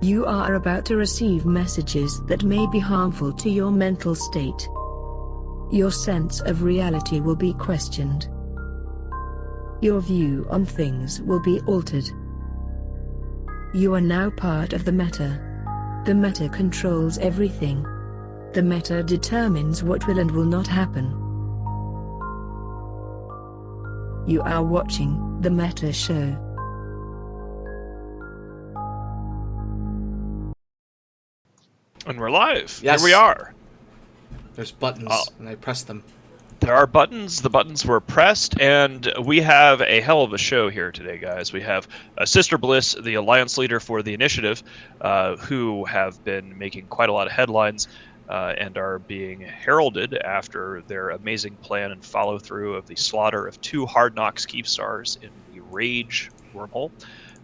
You are about to receive messages that may be harmful to your mental state. Your sense of reality will be questioned. Your view on things will be altered. You are now part of the meta. The meta controls everything. The meta determines what will and will not happen. You are watching the Meta Show. And we're live. Yes. Here we are. There's buttons, and I pressed them. There are buttons. The buttons were pressed, and we have a hell of a show here today, guys. We have Sister Bliss, the alliance leader for the initiative, who have been making quite a lot of headlines and are being heralded after their amazing plan and follow-through of the slaughter of 2 Hard Knocks Keepstars in the Rage wormhole.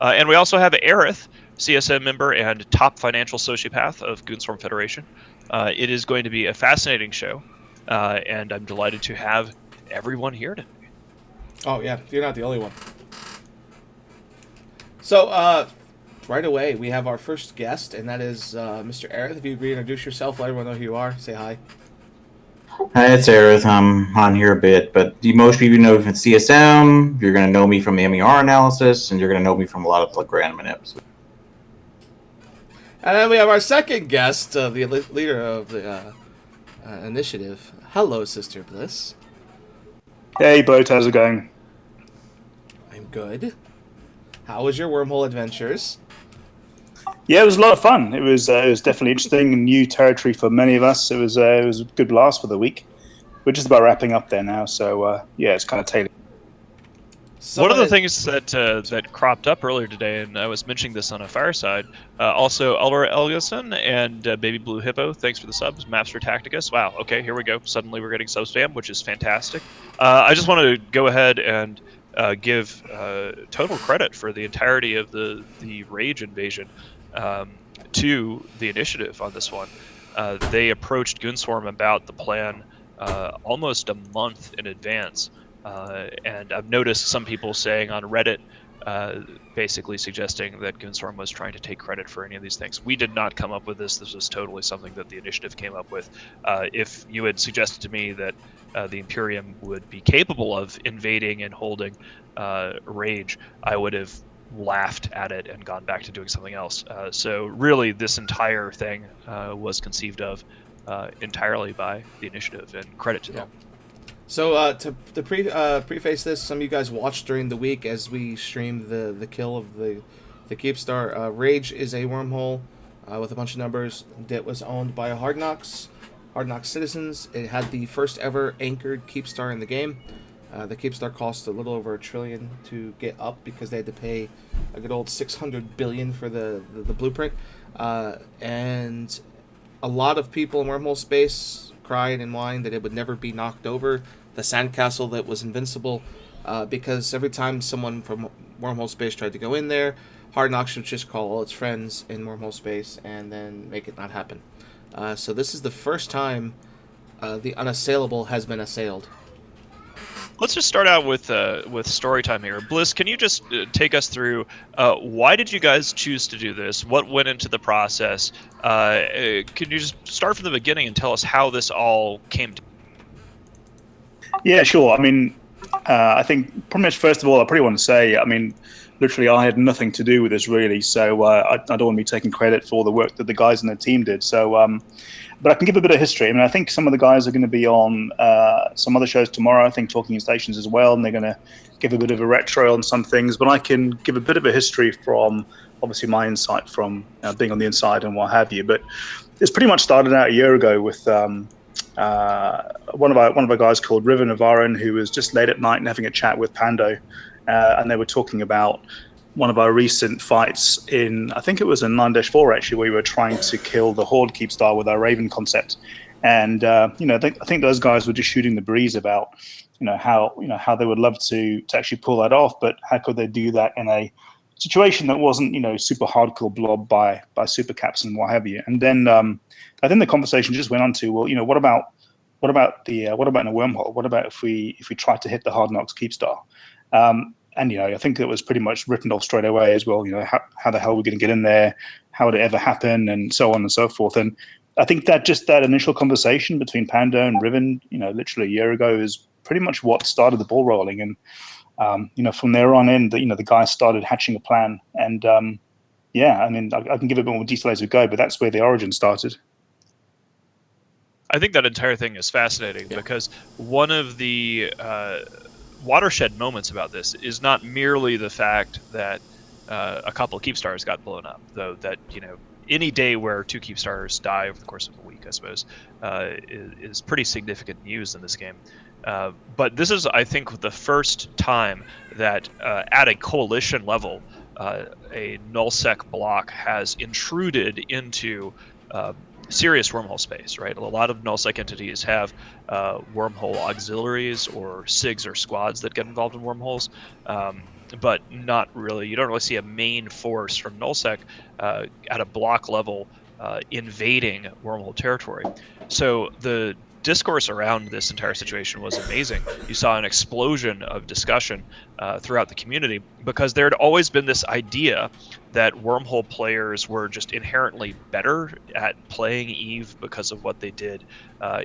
And we also have Aerith, CSM member and top financial sociopath of Goonswarm Federation. It is going to be a fascinating show, and I'm delighted to have everyone here today. Oh, yeah, you're not the only one. So, right away, we have our first guest, and that is Mr. Aerith. If you'd reintroduce yourself, let everyone know who you are. Say hi. Hi, it's Aerith. I'm on here a bit, but most people know me from CSM. You're going to know me from the MER analysis, and you're going to know me from a lot of the Grand episodes. And then we have our second guest, the leader of the initiative. Hello, Sister Bliss. Hey, Boat, how's it going? I'm good. How was your wormhole adventures? Yeah, it was a lot of fun. It was definitely interesting and new territory for many of us. It was a good blast for the week. We're just about wrapping up there now, so yeah, it's kind of tailored. One of the things that cropped up earlier today, and I was mentioning this on a fireside, also Elder Elgason and Baby Blue Hippo, thanks for the subs. Mapster Tacticus, wow, okay, here we go. Suddenly we're getting sub spam, which is fantastic. I just want to go ahead and give total credit for the entirety of the Rage invasion to the initiative on this one. They approached Goonswarm about the plan almost a month in advance. And I've noticed some people saying on Reddit, basically suggesting that Goonswarm was trying to take credit for any of these things. We did not come up with this. This was totally something that the initiative came up with. If you had suggested to me that the Imperium would be capable of invading and holding Rage, I would have laughed at it and gone back to doing something else. So really, this entire thing was conceived of entirely by the initiative, and credit to them. So to preface this, some of you guys watched during the week as we streamed the kill of the Keepstar. Rage is a wormhole with a bunch of numbers that was owned by Hard Knocks citizens. It had the first ever anchored Keepstar in the game. The Keepstar cost a little over $1 trillion to get up because they had to pay a good old $600 billion for the blueprint. And a lot of people in wormhole space cried and whined that it would never be knocked over. The sandcastle that was invincible, because every time someone from wormhole space tried to go in there, Hard Knocks would just call all its friends in wormhole space and then make it not happen. So this is the first time the unassailable has been assailed. Let's just start out with story time here. Bliss, can you just take us through why did you guys choose to do this? What went into the process? Can you just start from the beginning and tell us how this all came to? Yeah, sure. I mean, I think pretty much first of all, I pretty want to say, I mean, literally I had nothing to do with this really, so I don't want to be taking credit for all the work that the guys in the team did. So, but I can give a bit of history. I mean, I think some of the guys are going to be on some other shows tomorrow, I think Talking Stations as well, and they're going to give a bit of a retro on some things, but I can give a bit of a history from, obviously, my insight from being on the inside and what have you. But it's pretty much started out a year ago with one of our guys called River Navarin, who was just late at night and having a chat with Pando, and they were talking about one of our recent fights in, I think it was in 9-4 actually, where we were trying to kill the Horde Keepstar with our Raven concept. And I think those guys were just shooting the breeze about how they would love to actually pull that off, but how could they do that in a situation that wasn't super hardcore blob by super caps and what have you. And then I think the conversation just went on to, well, what about in a wormhole? What about if we try to hit the Hard Knocks Keepstar? And I think it was pretty much written off straight away as well. How the hell are we going to get in there? how did it ever happen, and so on and so forth. And I think that just that initial conversation between Pando and Riven, literally a year ago, is pretty much what started the ball rolling. And from there on in, the guys started hatching a plan. And I can give a bit more detail as we go, but that's where the origin started. I think that entire thing is fascinating because one of the watershed moments about this is not merely the fact that a couple of Keepstars got blown up, though that, any day where 2 Keepstars die over the course of a week, I suppose, is pretty significant news in this game. But this is, I think, the first time that at a coalition level, a null-sec block has intruded into serious wormhole space, right? A lot of null-sec entities have wormhole auxiliaries or SIGs or squads that get involved in wormholes, but not really. You don't really see a main force from null-sec at a block level invading wormhole territory. So the discourse around this entire situation was amazing. You saw an explosion of discussion throughout the community because there had always been this idea that wormhole players were just inherently better at playing EVE because of what they did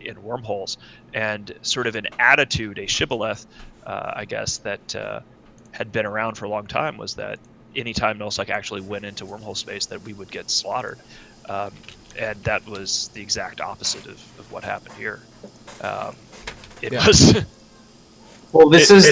in wormholes, and sort of an attitude, a shibboleth, I guess, that had been around for a long time was that anytime null-sec actually went into wormhole space that we would get slaughtered. And that was the exact opposite of what happened here. Was. Well, this is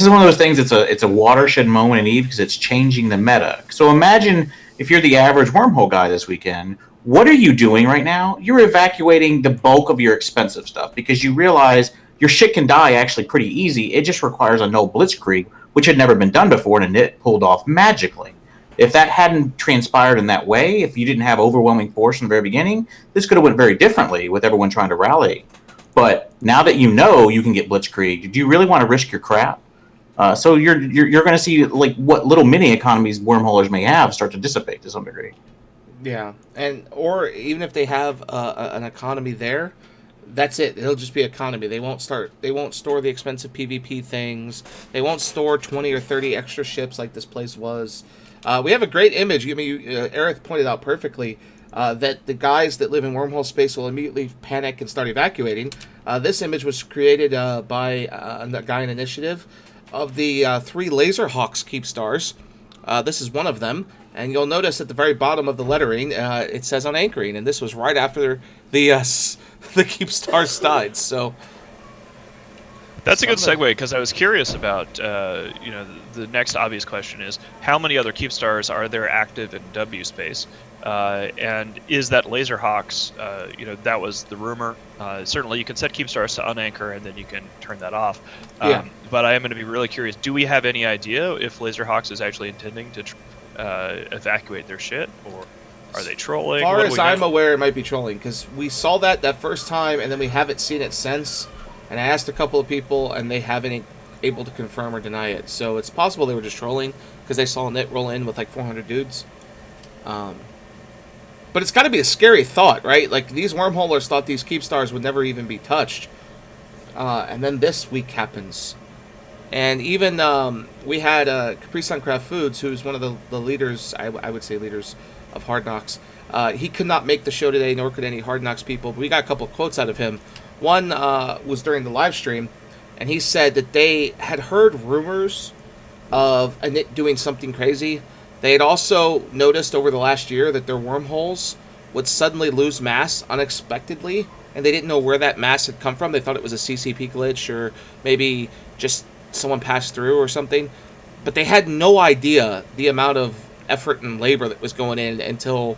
one of those things. It's a watershed moment in EVE because it's changing the meta. So imagine if you're the average wormhole guy this weekend. What are you doing right now? You're evacuating the bulk of your expensive stuff because you realize your shit can die actually pretty easy. It just requires a no blitzkrieg, which had never been done before, and it pulled off magically. If that hadn't transpired in that way, if you didn't have overwhelming force from the very beginning, this could have went very differently with everyone trying to rally. But now that you know you can get blitzkrieg, do you really want to risk your crap? So you're going to see like what little mini economies wormholers may have start to dissipate to some degree. Yeah, or even if they have an economy there, that's it. It'll just be economy. They won't store the expensive PvP things. They won't store 20 or 30 extra ships like this place was. We have a great image. I mean, Aerith pointed out perfectly that the guys that live in wormhole space will immediately panic and start evacuating. This image was created by a guy in Initiative of the 3 Laserhawks Keepstars. This is one of them, and you'll notice at the very bottom of the lettering, it says on anchoring, and this was right after the Keepstars died. So. That's a good segue, because I was curious about, the next obvious question is, how many other Keepstars are there active in W space? And is that Laserhawks, that was the rumor. Certainly you can set Keepstars to unanchor and then you can turn that off. But I am going to be really curious, do we have any idea if Laserhawks is actually intending to evacuate their shit, or are they trolling? As far as I'm aware, it might be trolling, because we saw that first time and then we haven't seen it since. And I asked a couple of people, and they haven't able to confirm or deny it. So it's possible they were just trolling because they saw Nit roll in with like 400 dudes. But it's got to be a scary thought, right? Like, these wormholers thought these Keepstars would never even be touched. And then this week happens. And even we had Capri Sun Craft Foods, who's one of the leaders, I would say leaders of Hard Knocks. He could not make the show today, nor could any Hard Knocks people. But we got a couple of quotes out of him. One was during the live stream, and he said that they had heard rumors of a Nit doing something crazy. They had also noticed over the last year that their wormholes would suddenly lose mass unexpectedly, and they didn't know where that mass had come from. They thought it was a CCP glitch, or maybe just someone passed through or something. But they had no idea the amount of effort and labor that was going in until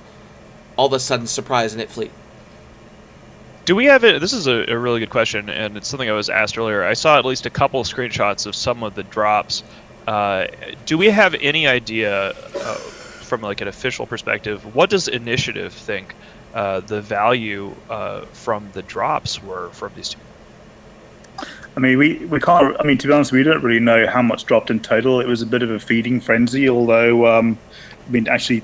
all of a sudden, surprise, Nit fleet. Do we have it? This is a really good question, and it's something I was asked earlier. I saw at least a couple of screenshots of some of the drops. Do we have any idea, from like an official perspective, what does Initiative think the value from the drops were from these two? I mean, we can't. I mean, to be honest, we don't really know how much dropped in total. It was a bit of a feeding frenzy, although actually,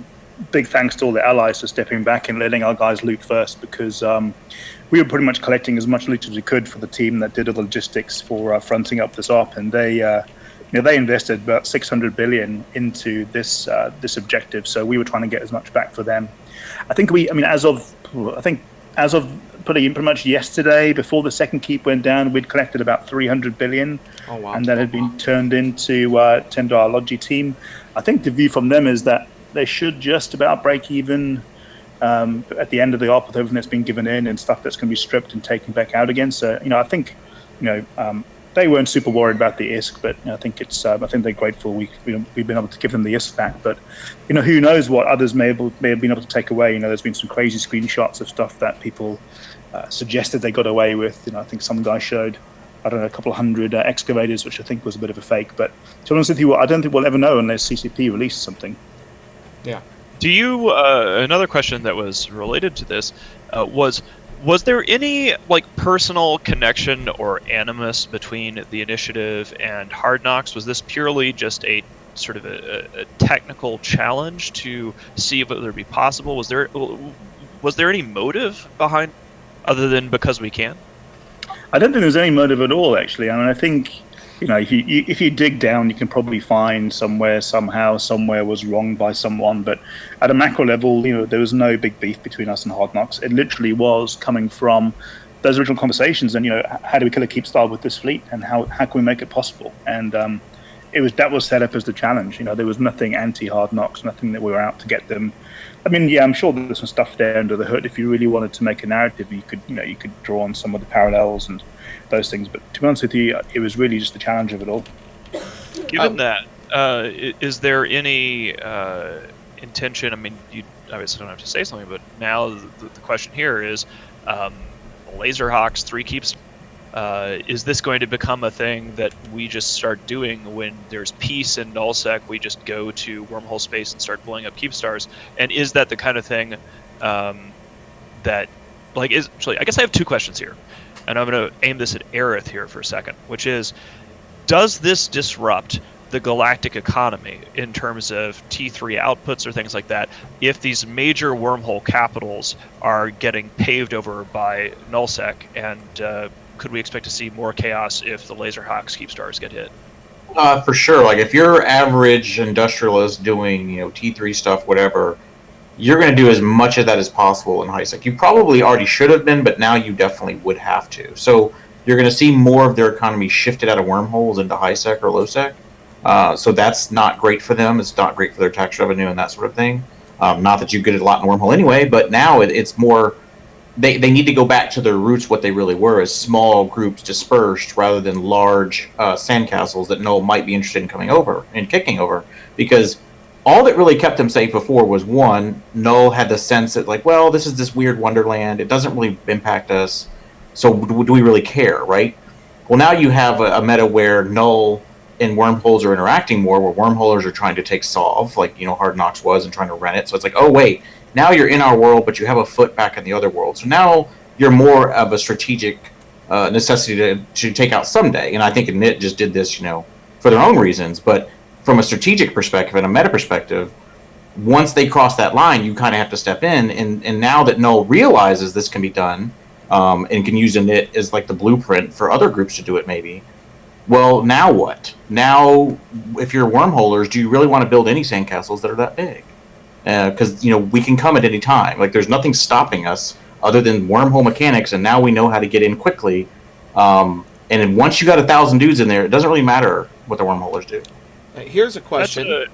big thanks to all the allies for stepping back and letting our guys loot first, because we were pretty much collecting as much loot as we could for the team that did all the logistics for fronting up this op, and they they invested about 600 billion into this this objective. So we were trying to get as much back for them. I think as of pretty much yesterday, before the second keep went down, we'd collected about 300 billion. Oh, wow. And that had been turned into our Logi team. I think the view from them is that they should just about break even at the end of the op with everything that's been given in and stuff that's going to be stripped and taken back out again. So I think they weren't super worried about the ISK, but I think they're grateful we've been able to give them the ISK back. But who knows what others may have been able to take away. There's been some crazy screenshots of stuff that people suggested they got away with. I think some guy showed, I don't know, a couple of hundred excavators, which I think was a bit of a fake. But to be honest with you, I don't think we'll ever know unless CCP releases something. Yeah. Do you? Another question that was related to this was there any personal connection or animus between the initiative and Hard Knocks? Was this purely just a sort of a technical challenge to see whether it'd be possible? Was there any motive behind, other than because we can? I don't think there's any motive at all, actually. I think if you dig down, you can probably find somewhere was wronged by someone. But at a macro level, there was no big beef between us and Hard Knocks. It literally was coming from those original conversations. And how do we kill a keep star with this fleet, and how can we make it possible? And that was set up as the challenge. There was nothing anti-Hard Knocks, nothing that we were out to get them. I'm sure there's some stuff there under the hood. If you really wanted to make a narrative, you could draw on some of the parallels and those things. But to be honest with you, it was really just the challenge of it all. Given that, is there any intention? You obviously don't have to say something, but now the question here is, Laserhawks 3 keeps. Is this going to become a thing that we just start doing when there's peace in Null-sec? We just go to wormhole space and start blowing up keep stars. And is that the kind of thing that is actually? I guess I have two questions here, and I'm going to aim this at Aerith here for a second, which is, does this disrupt the galactic economy in terms of T3 outputs or things like that if these major wormhole capitals are getting paved over by Null-sec? And could we expect to see more chaos if the Laserhawks keep stars get hit? For sure. If you're average industrialist doing T3 stuff, whatever, you're going to do as much of that as possible in high-sec. You probably already should have been, but now you definitely would have to. So you're going to see more of their economy shifted out of wormholes into high-sec or low-sec. So that's not great for them. It's not great for their tax revenue and that sort of thing. Not that you get a lot in wormhole anyway, but now it's more... They need to go back to their roots, what they really were, as small groups dispersed rather than large sandcastles that Null might be interested in coming over and kicking over. Because all that really kept them safe before was, one, Null had the sense that, this is this weird wonderland. It doesn't really impact us. So do we really care, right? Well, now you have a meta where Null and wormholes are interacting more, where wormholers are trying to take Solve, Hard Knocks was, and trying to rent it. So it's oh, wait. Now you're in our world, but you have a foot back in the other world. So now you're more of a strategic necessity to take out someday. And I think Init just did this, for their own reasons. But from a strategic perspective and a meta perspective, once they cross that line, you kind of have to step in. And now that Null realizes this can be done and can use Init as the blueprint for other groups to do it maybe, well, now what? Now, if you're wormholers, do you really want to build any sandcastles that are that big? Because we can come at any time. There's nothing stopping us other than wormhole mechanics, and now we know how to get in quickly. And then once you got 1,000 dudes in there, it doesn't really matter what the wormholers do. Here's a question.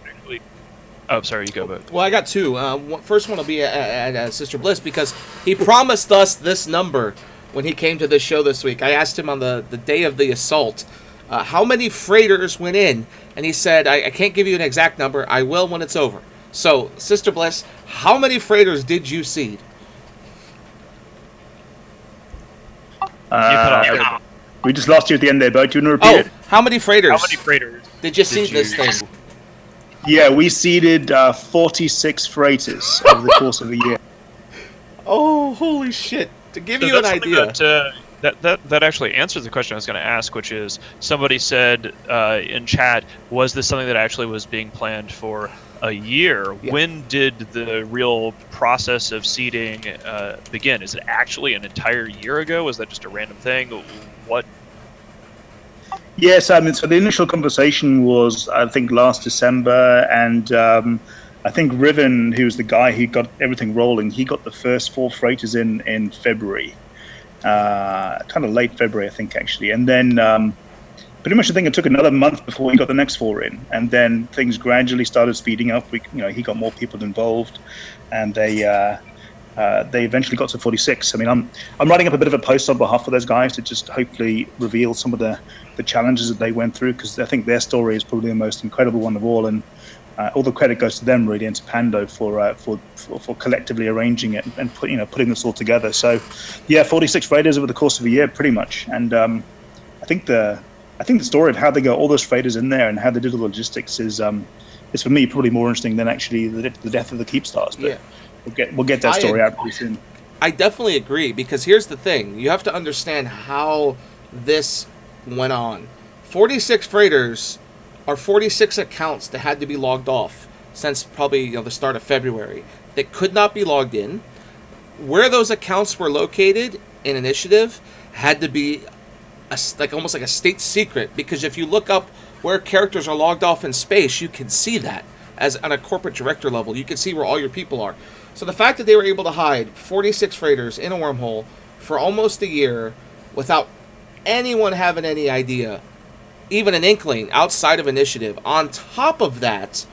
Oh, sorry, you go. But well, I got two. First one will be at Sister Bliss, because he promised us this number when he came to this show this week. I asked him on the day of the assault how many freighters went in, and he said, I can't give you an exact number. I will when it's over. So, Sister Bliss, how many freighters did you seed? We just lost you at the end there, Bo. Do you want to repeat it? How many freighters? How many freighters did you seed this thing? Yeah, we seeded 46 freighters over the course of a year. Oh, holy shit. To give you an idea... That actually answers the question I was going to ask, which is, somebody said in chat, was this something that actually was being planned for a year? Yeah. When did the real process of seeding begin? Is it actually an entire year ago? Was that just a random thing? What? Yes, I mean, so the initial conversation was, I think, last December, and I think Riven, who's the guy who got everything rolling, he got the first 4 freighters in February, kind of late February, I think, actually. And then pretty much I think it took another month before he got the next 4 in, and then things gradually started speeding up. He got more people involved, and they eventually got to 46. I mean, I'm writing up a bit of a post on behalf of those guys to just hopefully reveal some of the challenges that they went through, because I think their story is probably the most incredible one of all, and all the credit goes to them really, and to Pando for collectively arranging it and putting this all together. So, yeah, 46 raiders over the course of a year, pretty much. And I think the story of how they got all those freighters in there and how they did all the logistics is for me probably more interesting than actually the death of the Keepstars. But yeah. We'll get that story out pretty soon. I definitely agree, because here's the thing: you have to understand how this went on. 46 freighters are 46 accounts that had to be logged off since probably the start of February that could not be logged in. Where those accounts were located in Initiative had to be almost like a state secret, because if you look up where characters are logged off in space, you can see that as on a corporate director level. You can see where all your people are. So the fact that they were able to hide 46 freighters in a wormhole for almost a year without anyone having any idea, even an inkling outside of Initiative, on top of that,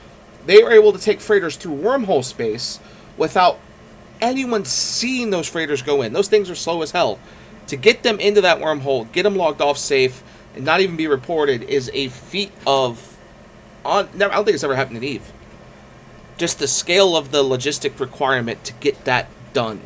they were able to take freighters through wormhole space without anyone seeing those freighters go in. Those things are slow as hell. To get them into that wormhole, get them logged off safe, and not even be reported is a feat of... I don't think it's ever happened in EVE. Just the scale of the logistic requirement to get that done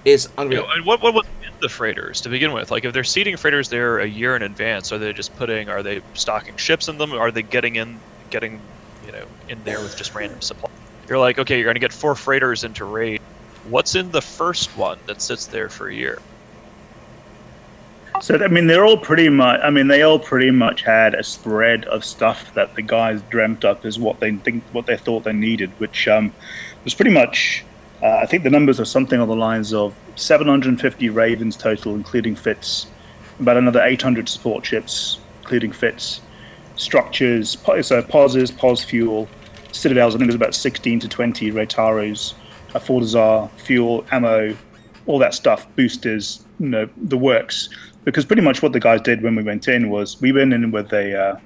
is unreal. And what was in the freighters to begin with? Like, if they're seeding freighters there a year in advance, are they stocking ships in them? Or are they getting in there with just random supply? You're like, okay, you're going to get 4 freighters into raid. What's in the first one that sits there for a year? So I mean, they all pretty much had a spread of stuff that the guys dreamt up as what they thought they needed, which was pretty much. I think the numbers are something on the lines of 750 Ravens total, including fits, about another 800 support ships, including fits, structures, so POSs, POS fuel, Citadels. I think there's about 16 to 20 Raytaros, a Fortizar, fuel, ammo, all that stuff, boosters, the works. Because pretty much what the guys did when we went in was we went in with a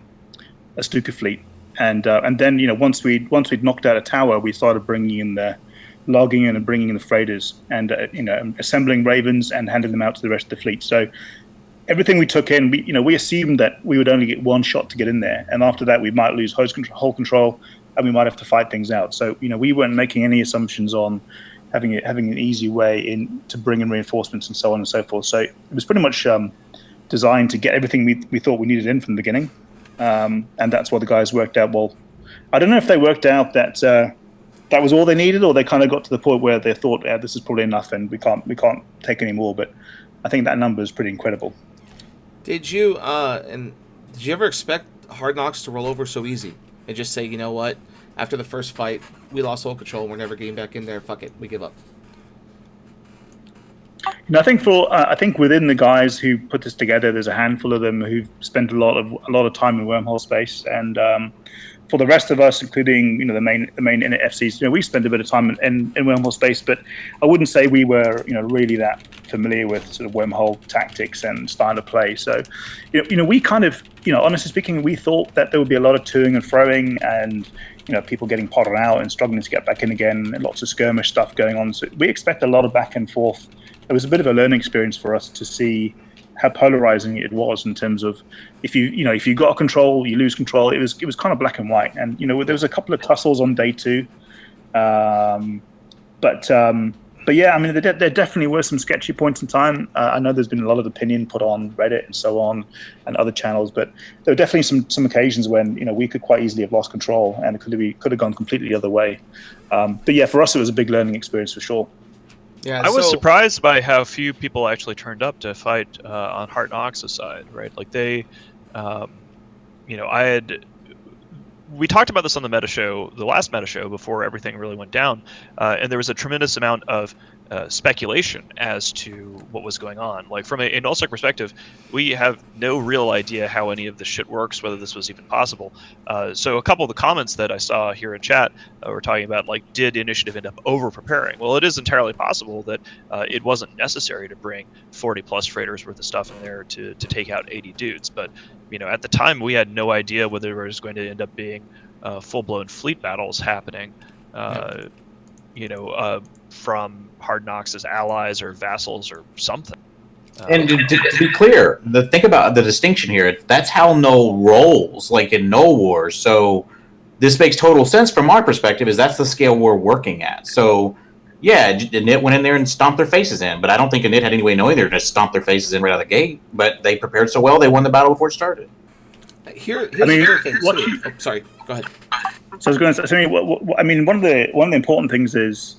Stuka fleet, and then once we'd knocked out a tower, we started bringing in the logging in and bringing in the freighters, and assembling Ravens and handing them out to the rest of the fleet. So everything we took in, we assumed that we would only get one shot to get in there, and after that we might lose hull control, and we might have to fight things out. So we weren't making any assumptions on having an easy way in to bring in reinforcements and so on and so forth. So it was pretty much designed to get everything we thought we needed in from the beginning, and that's what the guys worked out. Well, I don't know if they worked out that that was all they needed, or they kind of got to the point where they thought, this is probably enough and we can't take any more. But I think that number is pretty incredible. Did you ever expect Hard Knocks to roll over so easy and just say, you know what? After the first fight, we lost hull control. We're never getting back in there. Fuck it, we give up. I think within the guys who put this together, there's a handful of them who've spent a lot of time in wormhole space, and for the rest of us, including the main FCs, we spent a bit of time in wormhole space, but I wouldn't say we were really that familiar with sort of wormhole tactics and style of play. So, we kind of, honestly speaking, we thought that there would be a lot of toing and froing, and people getting potted out and struggling to get back in again, and lots of skirmish stuff going on. So we expect a lot of back and forth. It was a bit of a learning experience for us to see how polarizing it was in terms of if you got control, you lose control. It was kind of black and white, and there was a couple of tussles on day 2, but yeah, I mean there definitely were some sketchy points in time. I know there's been a lot of opinion put on Reddit and so on and other channels, but there were definitely some occasions when we could quite easily have lost control, and it could have gone completely the other way. But yeah, for us it was a big learning experience for sure. Yeah, I was surprised by how few people actually turned up to fight on Hard Knocks' side, right? Like they, we talked about this on the last meta show before everything really went down, and there was a tremendous amount of speculation as to what was going on. Like from a null-sec perspective, we have no real idea how any of this shit works, whether this was even possible. So a couple of the comments that I saw here in chat were talking about, like, did initiative end up over-preparing? Well, it is entirely possible that it wasn't necessary to bring 40 plus freighters worth of stuff in there to take out 80 dudes. But at the time, we had no idea whether there was going to end up being full-blown fleet battles happening. From Hard Knocks as allies or vassals or something. And to be clear, think about the distinction here. That's how Null rolls, like in Null Wars. So this makes total sense from our perspective, is that's the scale we're working at. So yeah, Init went in there and stomped their faces in, but I don't think Init had any way of knowing they were going to stomp their faces in right out of the gate. But they prepared so well, they won the battle before it started. Here's the other thing. Sorry, go ahead. So I was going to say, one of the important things is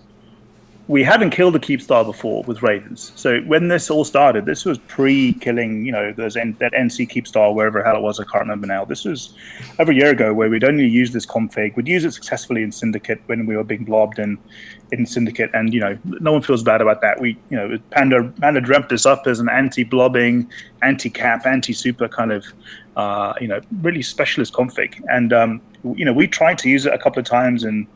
we haven't killed a Keepstar before with Ravens. So when this all started, this was pre-killing, that NC Keepstar, wherever the hell it was, I can't remember now. This was over a year ago, where we'd only used this config. We'd used it successfully in Syndicate when we were being blobbed in Syndicate, and no one feels bad about that. Panda dreamt this up as an anti-blobbing, anti-cap, anti-super kind of really specialist config, and we tried to use it a couple of times in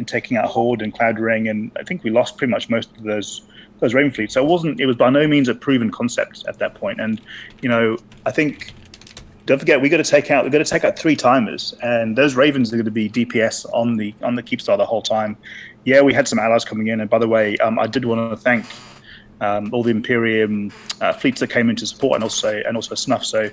taking out Horde and Cloud Ring, and I think we lost pretty much most of those Raven fleets. So it was by no means a proven concept at that point. And I think, don't forget, we're going to take out 3 timers, and those Ravens are going to be DPS on the Keepstar the whole time. Yeah, we had some allies coming in, and by the way, I did want to thank all the Imperium fleets that came into support, and also Snuff. So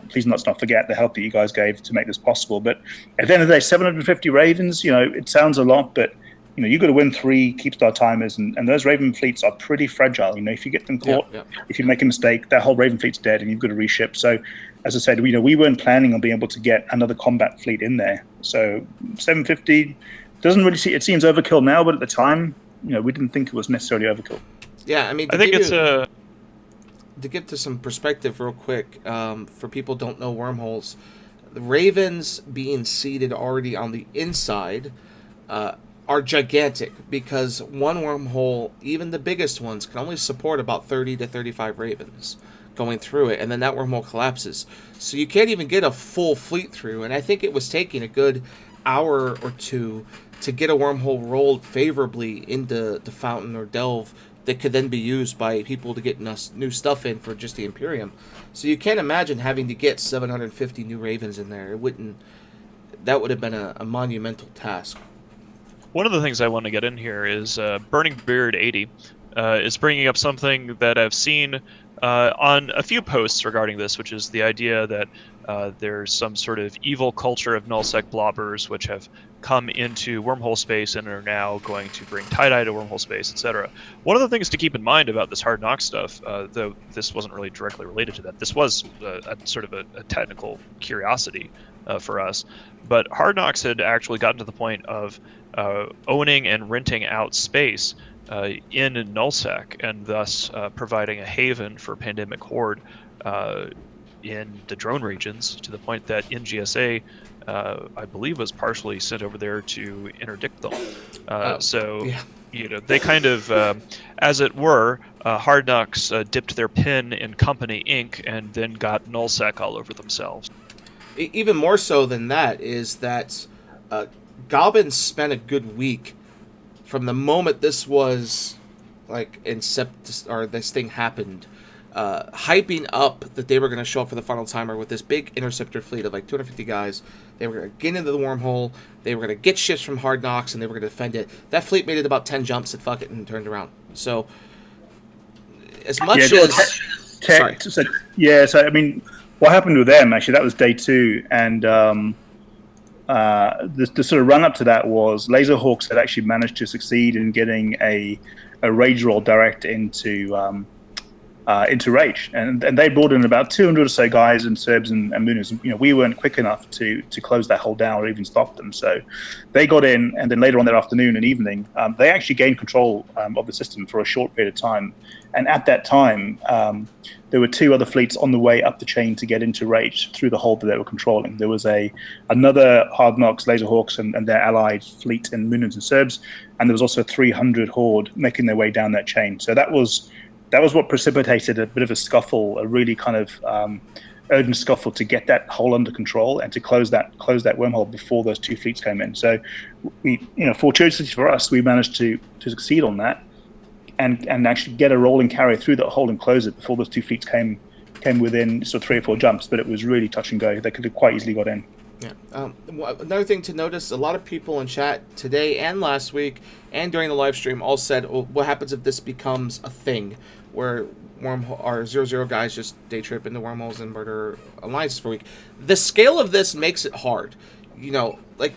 please not forget the help that you guys gave to make this possible. But at the end of the day, 750 Ravens, it sounds a lot, but you've got to win 3 Keepstar timers, and those Raven fleets are pretty fragile. If you get them caught, if you make a mistake, that whole Raven fleet's dead, and you've got to reship. So, as I said, we weren't planning on being able to get another combat fleet in there. So 750 doesn't really it seems overkill now, but at the time, we didn't think it was necessarily overkill. Yeah, I mean, I think it's to get to some perspective real quick, for people who don't know wormholes, the Ravens being seated already on the inside are gigantic, because one wormhole, even the biggest ones, can only support about 30 to 35 Ravens going through it, and then that wormhole collapses. So you can't even get a full fleet through, and I think it was taking a good hour or two to get a wormhole rolled favorably into the Fountain or Delve that could then be used by people to get new stuff in for just the Imperium. So you can't imagine having to get 750 new Ravens in there. That would have been a monumental task. One of the things I want to get in here is Burning Beard 80 is bringing up something that I've seen on a few posts regarding this, which is the idea that there's some sort of evil culture of null-sec blobbers which have come into wormhole space and are now going to bring tie-dye to wormhole space, etc. One of the things to keep in mind about this Hard Knock stuff, though this wasn't really directly related to that, this was a sort of a technical curiosity for us, but Hard Knocks had actually gotten to the point of owning and renting out space in null-sec, and thus providing a haven for Pandemic Horde in the drone regions, to the point that in GSA, I believe, was partially sent over there to interdict them. They kind of, as it were, Hard Knocks dipped their pen in Company ink and then got null-sec all over themselves. Even more so than that is that Goblins spent a good week from the moment this was this thing happened, hyping up that they were going to show up for the final timer with this big interceptor fleet of 250 guys. They were going to get into the wormhole, they were going to get ships from Hard Knocks, and they were going to defend it. That fleet made it about 10 jumps, and fuck it, and turned around. So, as much as... Sorry. So, I mean, what happened with them, actually, that was day 2, and the sort of run-up to that was Laserhawks had actually managed to succeed in getting a rage roll direct into into Rage, and they brought in about 200 or so guys and Serbs and Mooners. You know, we weren't quick enough to close that hole down or even stop them. So they got in, and then later on that afternoon and evening, they actually gained control of the system for a short period of time. And at that time, there were 2 other fleets on the way up the chain to get into Rage through the hole that they were controlling. There was another Hard Knocks, Laserhawks, and their allied fleet in Mooners and Serbs, and there was also a 300 Horde making their way down that chain. So that was what precipitated a bit of a scuffle, a really kind of urgent scuffle to get that hole under control and to close that wormhole before those 2 fleets came in. So we, fortuitously for us, we managed to succeed on that and actually get a rolling carry through that hole and close it before those 2 fleets came within sort of 3 or 4 jumps. But it was really touch and go. They could have quite easily got in. Yeah. Another thing to notice, a lot of people in chat today and last week and during the live stream all said, well, what happens if this becomes a thing where our 0-0 guys just day trip into wormholes and murder alliances for a week? The scale of this makes it hard. Like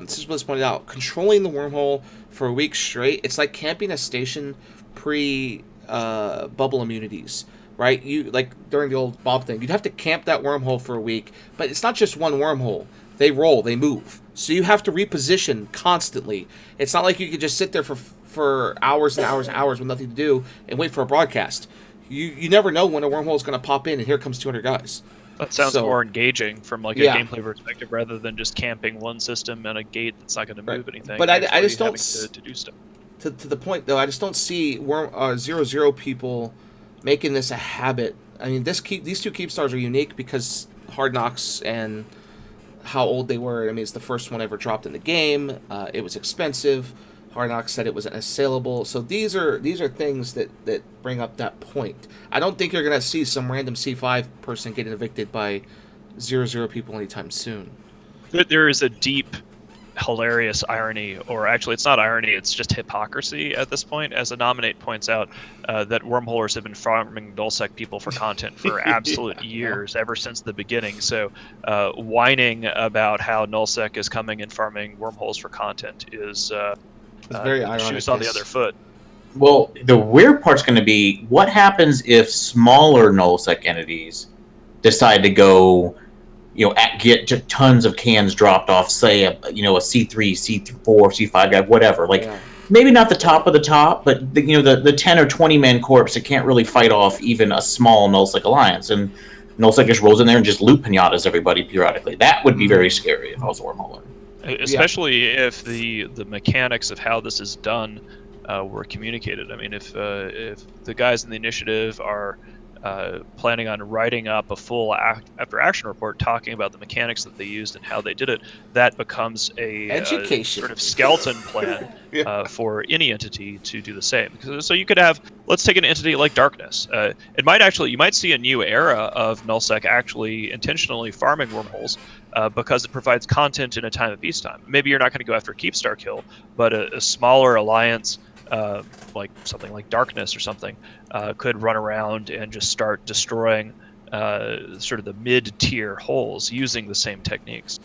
Sisyphus pointed out, controlling the wormhole for a week straight, it's like camping a station pre-bubble immunities. Right, you like during the old Bob thing, you'd have to camp that wormhole for a week, but it's not just one wormhole. They roll, they move, so you have to reposition constantly. It's not like you could just sit there for hours and hours and hours with nothing to do and wait for a broadcast. You never know when a wormhole is going to pop in, and here comes 200 guys. That sounds more engaging from like a gameplay perspective, rather than just camping one system and a gate that's not going to move anything. But I just don't to do stuff. To the point though, I just don't see 0-0 people making this a habit. I mean, these 2 Keepstars are unique because Hard Knocks and how old they were. I mean, it's the first one ever dropped in the game. It was expensive. Hard Knocks said it was unassailable. So these are things that bring up that point. I don't think you're going to see some random C5 person getting evicted by 0-0 people anytime soon. There is a deep, hilarious irony, or actually it's not irony, it's just hypocrisy at this point, as Anominate points out, that wormholers have been farming Null-sec people for content for absolute years, ever since the beginning. So whining about how Null-sec is coming and farming wormholes for content is very ironic. Shoes on the other foot. Well, the weird part's going to be what happens if smaller Null-sec entities decide to go, get tons of cans dropped off, say a C3, C4, C5 guy, whatever. Maybe not the top of the top, but the 10 or 20 man corps that can't really fight off even a small Null-sec alliance, and Null-sec just rolls in there and just loot pinatas everybody periodically. That would be very scary if I was a wormholer. Especially if the mechanics of how this is done were communicated. I mean, if the guys in the initiative are planning on writing up a full after-action report talking about the mechanics that they used and how they did it, that becomes a education sort of skeleton plan for any entity to do the same. So you could have, let's take an entity like Darkness. You might see a new era of Null-sec actually intentionally farming wormholes because it provides content in a time of peacetime. Maybe you're not going to go after a Keepstar kill, but a smaller alliance, like something like Darkness or something, could run around and just start destroying sort of the mid-tier holes using the same techniques.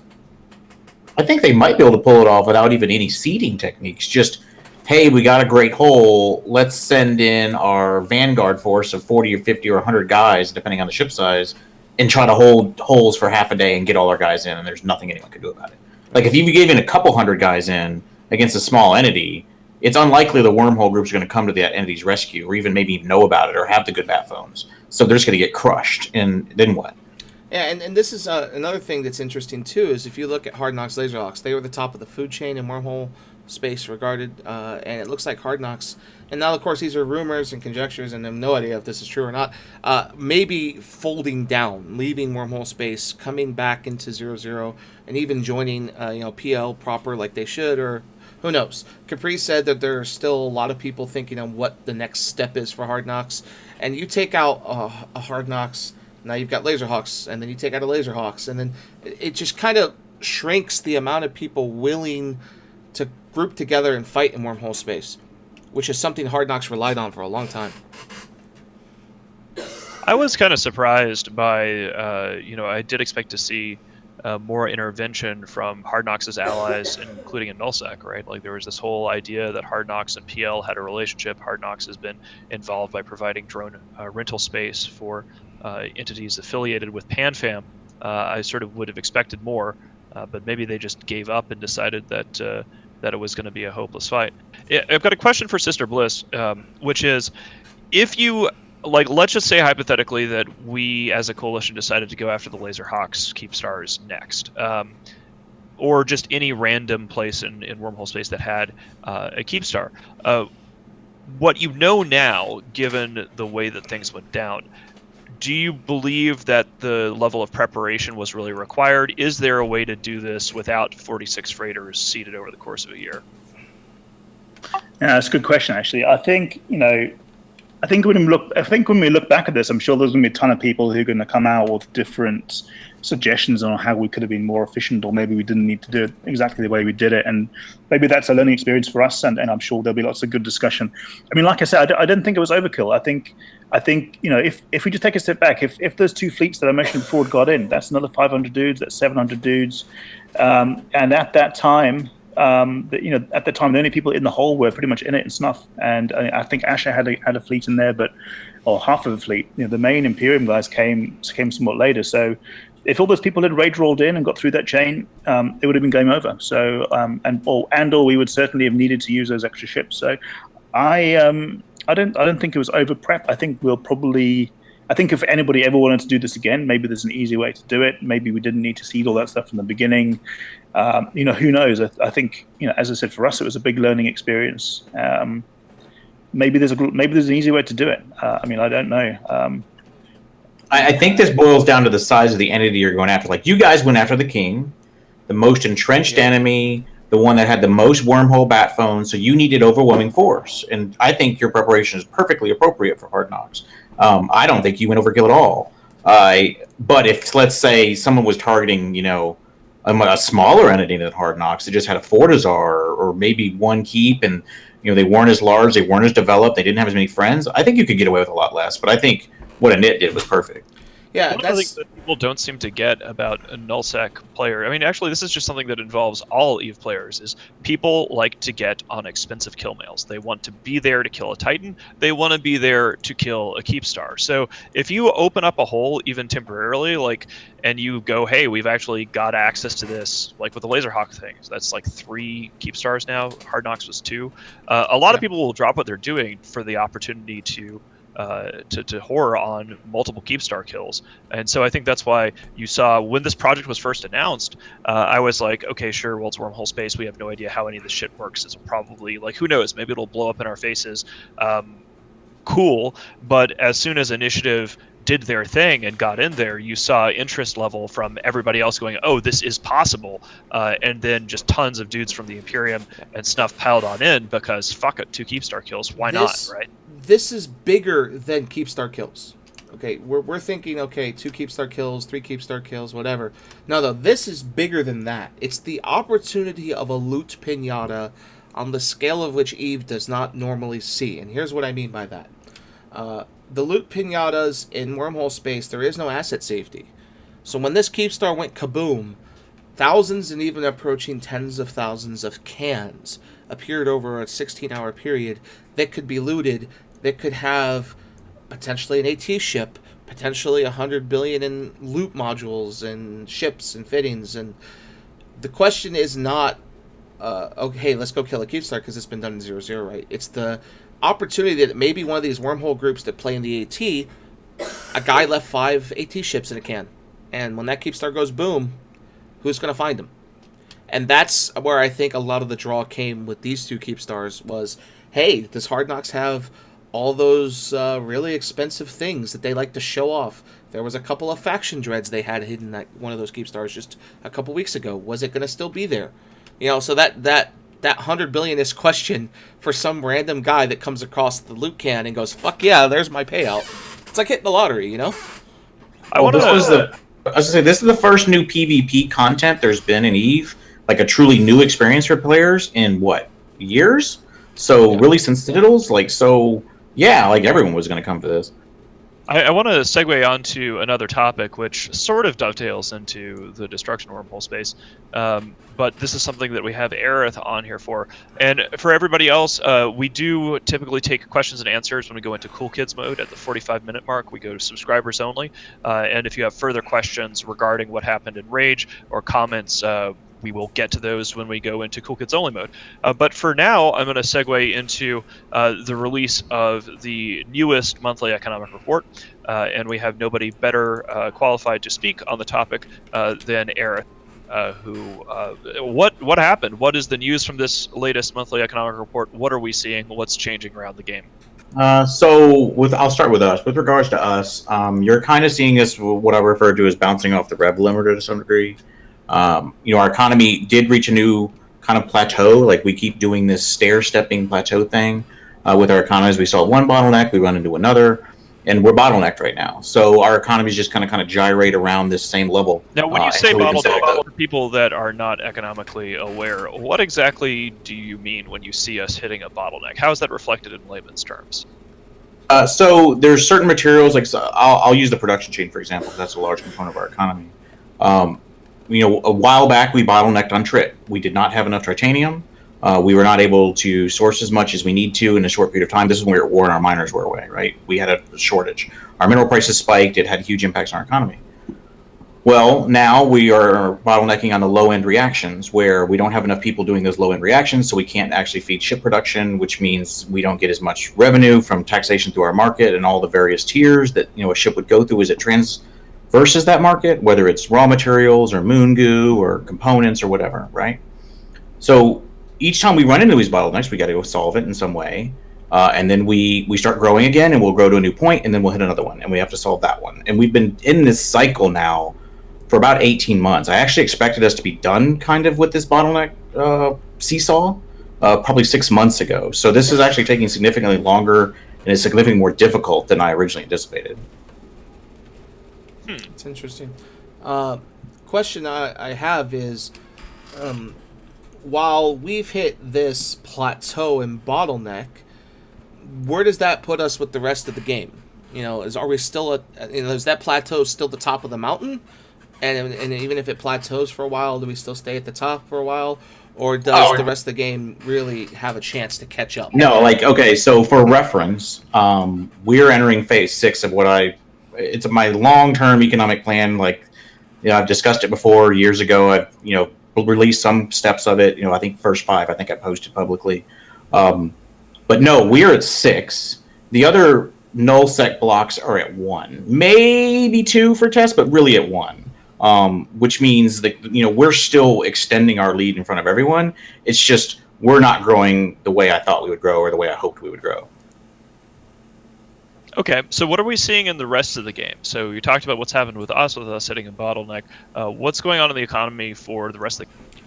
I think they might be able to pull it off without even any seeding techniques. Just, hey, we got a great hole. Let's send in our Vanguard force of 40 or 50 or 100 guys, depending on the ship size, and try to hold holes for half a day and get all our guys in, and there's nothing anyone can do about it. Like, if you gave in a couple hundred guys in against a small entity, it's unlikely the wormhole groups are going to come to that entity's rescue or even maybe know about it or have the good bat phones. So they're just going to get crushed, and then what? Yeah, and this is another thing that's interesting, too, is if you look at Hard Knocks, Laserhawks, they were the top of the food chain in wormhole space regarded, and it looks like Hard Knocks, and now, of course, these are rumors and conjectures, and I have no idea if this is true or not, maybe folding down, leaving wormhole space, coming back into 0-0, and even joining, PL proper like they should, or who knows. Capri said that there are still a lot of people thinking on what the next step is for Hard Knocks, and you take out a Hard Knocks, now you've got Laserhawks, and then you take out a Laserhawks, and then it just kind of shrinks the amount of people willing to group together and fight in wormhole space, which is something Hard Knocks relied on for a long time. I was kind of surprised by, I did expect to see more intervention from Hard Knocks' allies, including in Null-sec, right? Like there was this whole idea that Hard Knocks and PL had a relationship. Hard Knocks has been involved by providing drone rental space for entities affiliated with PanFam. I sort of would have expected more, but maybe they just gave up and decided that it was going to be a hopeless fight. I've got a question for Sister Bliss, which is, if you let's just say hypothetically that we as a coalition decided to go after the Laserhawks Keep Stars next, or just any random place in wormhole space that had a Keep Star. What you know now, given the way that things went down, do you believe that the level of preparation was really required? Is there a way to do this without 46 freighters seeded over the course of a year? Yeah, that's a good question, actually. I think, I think when we look back at this, I'm sure there's going to be a ton of people who are going to come out with different suggestions on how we could have been more efficient, or maybe we didn't need to do it exactly the way we did it, and maybe that's a learning experience for us. And I'm sure there'll be lots of good discussion. I mean, like I said, I didn't think it was overkill. I think if we just take a step back, if those two fleets that I mentioned before had got in, that's another 500 dudes, that's 700 dudes, and at that time. At the time, the only people in the hole were pretty much in it and Snuff, and I think Asher had a fleet in there, or half of the fleet. The main Imperium guys came somewhat later. So, if all those people had raid rolled in and got through that chain, it would have been game over. So, or we would certainly have needed to use those extra ships. So, I don't think it was over prep. I think if anybody ever wanted to do this again, maybe there's an easy way to do it. Maybe we didn't need to seed all that stuff from the beginning. Who knows? I think, as I said, for us, it was a big learning experience. Maybe there's an easy way to do it. I don't know. I think this boils down to the size of the entity you're going after. Like, you guys went after the king, the most entrenched enemy, the one that had the most wormhole bat phones, so you needed overwhelming force. And I think your preparation is perfectly appropriate for Hard Knocks. I don't think you went overkill at all. But if, let's say, someone was targeting, a smaller entity than Hard Knocks, that just had a Fortizar or maybe one keep, and they weren't as large, they weren't as developed, they didn't have as many friends, I think you could get away with a lot less. But I think what Anit did was perfect. Yeah, one of the things that people don't seem to get about a Null-sec player, I mean, actually, this is just something that involves all EVE players, is people like to get on expensive kill mails. They want to be there to kill a Titan. They want to be there to kill a Keep Star. So if you open up a hole, even temporarily, and you go, hey, we've actually got access to this, like with the Laserhawk thing, so that's like 3 Keep Stars now. Hard Knocks was 2. A lot of people will drop what they're doing for the opportunity to horror on multiple Keep Star kills. And so I think that's why you saw when this project was first announced, I was like, okay, sure, well, it's wormhole space. We have no idea how any of this shit works. It's probably, who knows, maybe it'll blow up in our faces. Cool. But as soon as Initiative did their thing and got in there, you saw interest level from everybody else going, oh, this is possible. And then just tons of dudes from the Imperium and Snuff piled on in because, fuck it, 2 Keep Star kills. Why not, right? This is bigger than Keep Star kills. Okay, we're thinking, okay, 2 Keep Star kills, 3 Keep Star kills, whatever. No, this is bigger than that. It's the opportunity of a loot pinata on the scale of which EVE does not normally see. And here's what I mean by that. The loot pinatas in wormhole space, there is no asset safety. So when this Keep Star went kaboom, thousands and even approaching tens of thousands of cans appeared over a 16-hour period that could be looted, that could have potentially an AT ship, potentially 100 billion in loot modules and ships and fittings. And the question is not, okay, let's go kill a Keep Star because it's been done in 0-0, right? It's the opportunity that maybe one of these wormhole groups that play in the AT, a guy left 5 AT ships in a can. And when that Keep Star goes boom, who's going to find them? And that's where I think a lot of the draw came with these 2 Keep Stars was, hey, does Hard Knocks have all those really expensive things that they like to show off? There was a couple of faction dreads they had hidden at one of those Keep Stars just a couple weeks ago. Was it going to still be there? So that 100 billion-ish question for some random guy that comes across the loot can and goes, fuck yeah, there's my payout. It's like hitting the lottery, I was going to say, this is the first new PvP content there's been in EVE, like a truly new experience for players in, years? So really since Citadels? Everyone was going to come for this. I want to segue onto another topic, which sort of dovetails into the destruction wormhole space. But this is something that we have Aerith on here for. And for everybody else, we do typically take questions and answers when we go into Cool Kids mode at the 45-minute mark. We go to subscribers only. And if you have further questions regarding what happened in Rage or comments, we will get to those when we go into Cool Kids Only mode. But for now, I'm going to segue into the release of the newest monthly economic report, and we have nobody better qualified to speak on the topic than Aerith. What happened? What is the news from this latest monthly economic report? What are we seeing? What's changing around the game? I'll start with us. With regards to us, you're kind of seeing us what I refer to as bouncing off the rev limiter to some degree. Our economy did reach a new kind of plateau. Like we keep doing this stair-stepping plateau thing with our economy. As we solve one bottleneck, we run into another, and we're bottlenecked right now. So our economies just kind of gyrate around this same level. Now, when you say bottleneck, for people that are not economically aware, what exactly do you mean when you see us hitting a bottleneck? How is that reflected in layman's terms? So there's certain materials, like I'll use the production chain, for example. That's a large component of our economy. A while back, we bottlenecked on trit. We did not have enough titanium. We were not able to source as much as we need to in a short period of time. This is where war and our miners were away, right? We had a shortage. Our mineral prices spiked. It had huge impacts on our economy. Well, now we are bottlenecking on the low-end reactions where we don't have enough people doing those low-end reactions, so we can't actually feed ship production, which means we don't get as much revenue from taxation through our market and all the various tiers that a ship would go through as it versus that market, whether it's raw materials or moon goo or components or whatever, right? So each time we run into these bottlenecks, we got to go solve it in some way. And then we start growing again, and we'll grow to a new point, and then we'll hit another one, and we have to solve that one. And we've been in this cycle now for about 18 months. I actually expected us to be done kind of with this bottleneck seesaw probably 6 months ago. So this is actually taking significantly longer and is significantly more difficult than I originally anticipated. It's interesting. Question I have is, while we've hit this plateau and bottleneck, where does that put us with the rest of the game? Are we still is that plateau still the top of the mountain? And even if it plateaus for a while, do we still stay at the top for a while? Or does the rest of the game really have a chance to catch up? No, so for reference, we're entering phase 6 of it's my long-term economic plan. I've discussed it before years ago. I've, released some steps of it. I think first 5, I think I posted publicly. But no, we're at 6. The other null-sec blocks are at 1, maybe 2 for test, but really at 1. Which means that, we're still extending our lead in front of everyone. It's just we're not growing the way I thought we would grow or the way I hoped we would grow. Okay, so what are we seeing in the rest of the game? So you talked about what's happened with us hitting a bottleneck. What's going on in the economy for the rest of the game?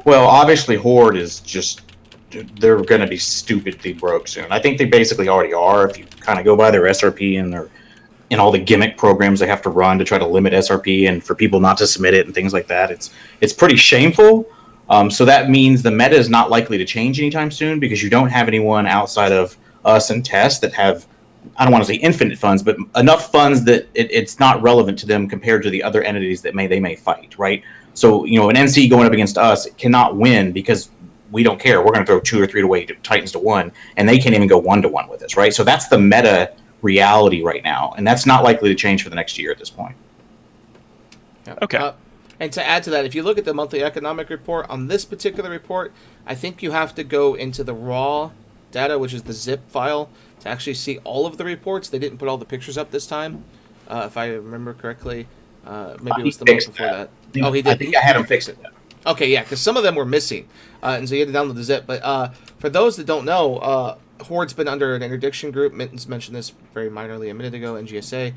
Well, obviously Horde is just, they're going to be stupidly broke soon. I think they basically already are. If you kind of go by their SRP and all the gimmick programs they have to run to try to limit SRP and for people not to submit it and things like that, it's pretty shameful. So that means the meta is not likely to change anytime soon because you don't have anyone outside of us and Test that have, I don't want to say infinite funds, but enough funds that it's not relevant to them compared to the other entities that they may fight, right? So, an NC going up against us cannot win because we don't care. We're going to throw 2 or 3 away to Titans to 1, and they can't even go 1-to-1 with us, right? So that's the meta reality right now, and that's not likely to change for the next year at this point. Yeah. Okay. And to add to that, if you look at the monthly economic report, on this particular report, I think you have to go into the raw data, which is the zip file, to actually see all of the reports. They didn't put all the pictures up this time, if I remember correctly. Maybe it was the month before that. Oh, he did. I think I had him fix it. Okay, yeah, because some of them were missing, and so you had to download the zip. But for those that don't know, Horde's been under an interdiction group. Mittens mentioned this very minorly a minute ago, NGSA.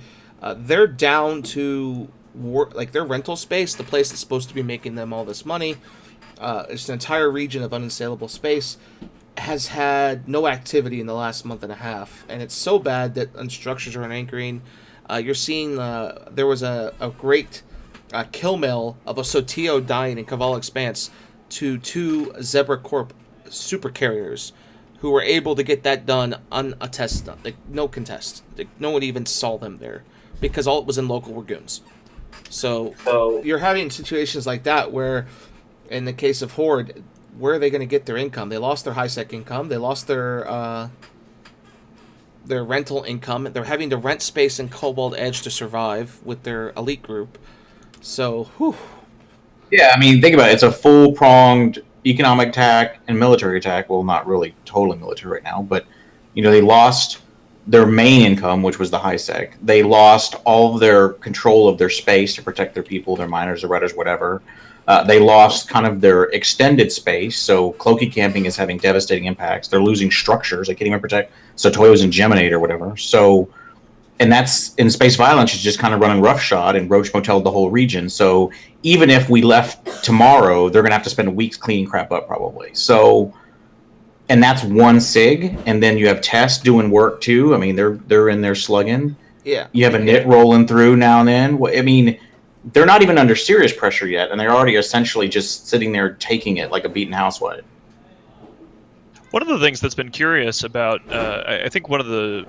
They're down to their rental space, the place that's supposed to be making them all this money. It's an entire region of unassailable space. Has had no activity in the last month and a half, and it's so bad that structures are anchoring. You're seeing there was a great kill mail of a Sotio dying in Caval Expanse to 2 Zebra Corp super carriers who were able to get that done unattested, like no contest. Like, no one even saw them there because all it was in local were goons. So you're having situations like that where, in the case of Horde, where are they going to get their income? They lost their high-sec income. They lost their rental income. They're having to rent space in Cobalt Edge to survive with their elite group. So, whew. Yeah, I mean, think about it. It's a full-pronged economic attack and military attack. Well, not really totally military right now, but, they lost their main income, which was the high-sec. They lost all of their control of their space to protect their people, their miners, their redders, whatever. They lost kind of their extended space, so cloaky camping is having devastating impacts. They're losing structures. They can't even protect Sotoyo's and Geminate or whatever. So, and that's in space violence is just kind of running roughshod and Roach Motel the whole region. So even if we left tomorrow, they're going to have to spend weeks cleaning crap up probably. So, and that's one SIG, and then you have Test doing work too. I mean, they're in there slugging. Yeah. You have a knit rolling through now and then. I mean, they're not even under serious pressure yet, and they're already essentially just sitting there taking it like a beaten housewife. One of the things that's been curious about, I think one of the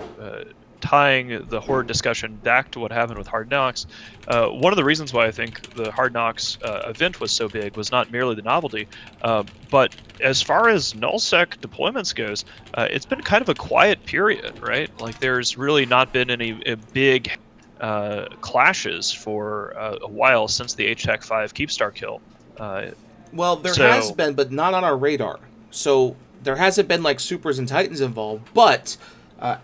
tying the Horde discussion back to what happened with Hard Knocks, one of the reasons why I think the Hard Knocks event was so big was not merely the novelty, but as far as Null-sec deployments goes, it's been kind of a quiet period, right? Like there's really not been any big clashes for a while since the HTAC 5 Keepstar kill. Well, there has been, but not on our radar. So there hasn't been like Supers and Titans involved, but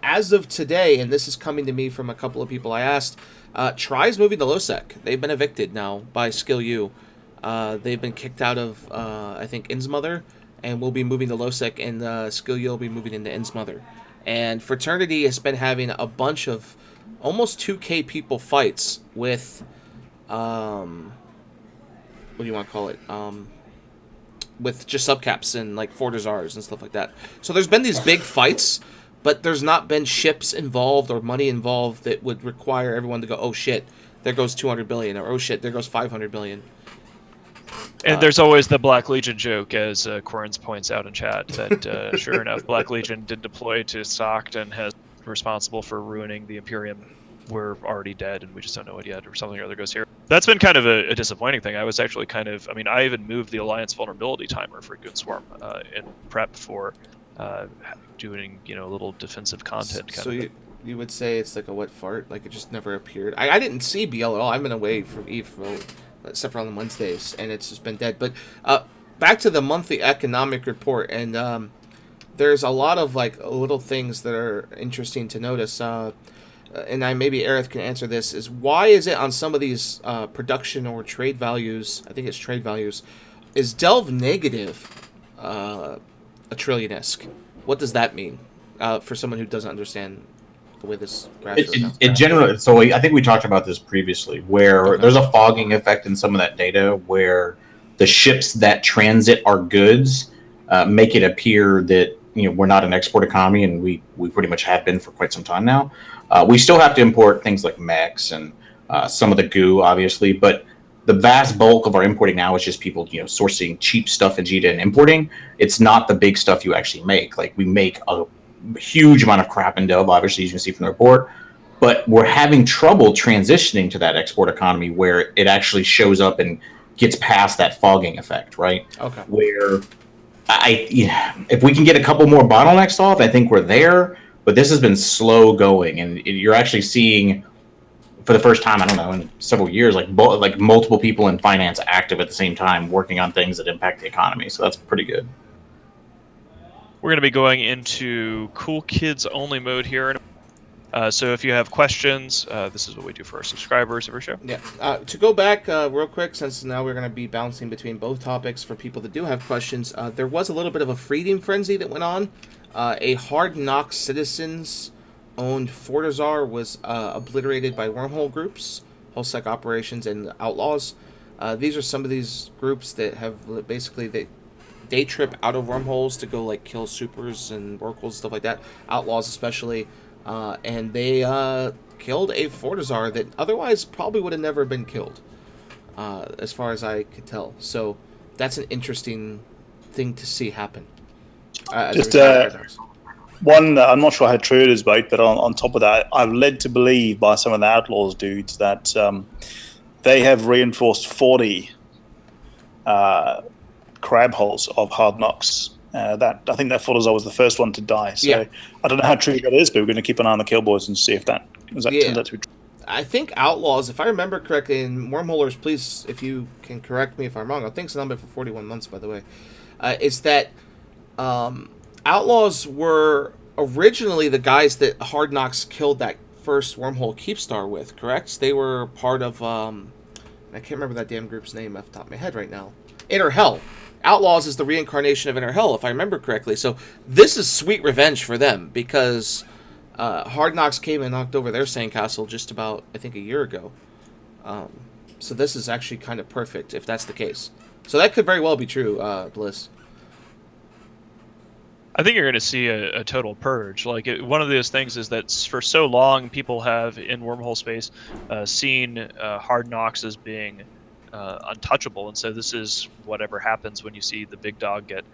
as of today, and this is coming to me from a couple of people I asked, Try's moving to low-sec. They've been evicted now by Skill U. They've been kicked out of, I think, Innsmother, and will be moving to low-sec, and Skill U will be moving into Innsmother. And Fraternity has been having a bunch of almost 2K people fights with, what do you want to call it? With just subcaps and like Fortizars and stuff like that. So there's been these big fights, but there's not been ships involved or money involved that would require everyone to go, oh shit, there goes 200 billion, or oh shit, there goes 500 billion. And there's always the Black Legion joke, as Corins points out in chat, that sure enough, Black Legion did deploy to Stockton, has responsible for ruining the Imperium. We're already dead and we just don't know it yet, or something or other goes here. That's been kind of a disappointing thing. I was actually I even moved the Alliance vulnerability timer for Goon Swarm in prep for doing, a little defensive content. So you would say it's like a wet fart? Like it just never appeared? I didn't see BL at all. I've been away from EVE except for on Wednesdays, and it's just been dead. But back to the monthly economic report, and there's a lot of like little things that are interesting to notice. And maybe Aerith can answer this, is why is it on some of these production or trade values, I think it's trade values, is Delve negative a trillion-esque? What does that mean for someone who doesn't understand the way this graph is? It generally, so I think we talked about this previously, where there's a fogging effect in some of that data where the ships that transit our goods make it appear that we're not an export economy, and we pretty much have been for quite some time now. We still have to import things like mechs and some of the goo, obviously, but the vast bulk of our importing now is just people, sourcing cheap stuff in Vegeta and importing. It's not the big stuff you actually make. Like, we make a huge amount of crap in Delve, obviously, as you can see from the report, but we're having trouble transitioning to that export economy where it actually shows up and gets past that fogging effect, right? Okay. Where if we can get a couple more bottlenecks off, I think we're there. But this has been slow going, and you're actually seeing, for the first time, I don't know, in several years, like multiple people in finance active at the same time, working on things that impact the economy. So that's pretty good. We're going to be going into cool kids only mode here. So if you have questions, this is what we do for our subscribers of our show. Yeah. To go back real quick, since now we're going to be bouncing between both topics for people that do have questions, there was a little bit of a freedom frenzy that went on. A Hard Knocks citizens-owned Fortizar was obliterated by wormhole groups, Null-sec operations, and outlaws. These are some of these groups that have basically day trip out of wormholes to go like kill supers and oracles, stuff like that. Outlaws especially. And they killed a Fortizar that otherwise probably would have never been killed, as far as I could tell. So that's an interesting thing to see happen. Just one, I'm not sure how true it is, mate, but on top of that, I'm led to believe by some of the Outlaws dudes that they have reinforced 40 crab holes of hard knocks. That I think that Fortazar was the first one to die. So I don't know how true that is, but we're going to keep an eye on the kill boards and see if that turns out to be true. I think Outlaws, if I remember correctly, and Wormholers, please, if you can correct me if I'm wrong. I think it's number for 41 months, by the way. Is that Outlaws were originally the guys that Hard Knocks killed that first Wormhole Keepstar with, correct? They were part of, I can't remember that damn group's name off the top of my head right now. Inner Hell. Outlaws is the reincarnation of Inner Hell, if I remember correctly. So this is sweet revenge for them, because Hard Knocks came and knocked over their sandcastle just about, I think, a year ago. So this is actually kind of perfect, if that's the case. So that could very well be true, Bliss. I think you're going to see a total purge. Like, one of those things is that for so long, people have, in Wormhole space, seen Hard Knocks as being untouchable. And so this is whatever happens when you see the big dog get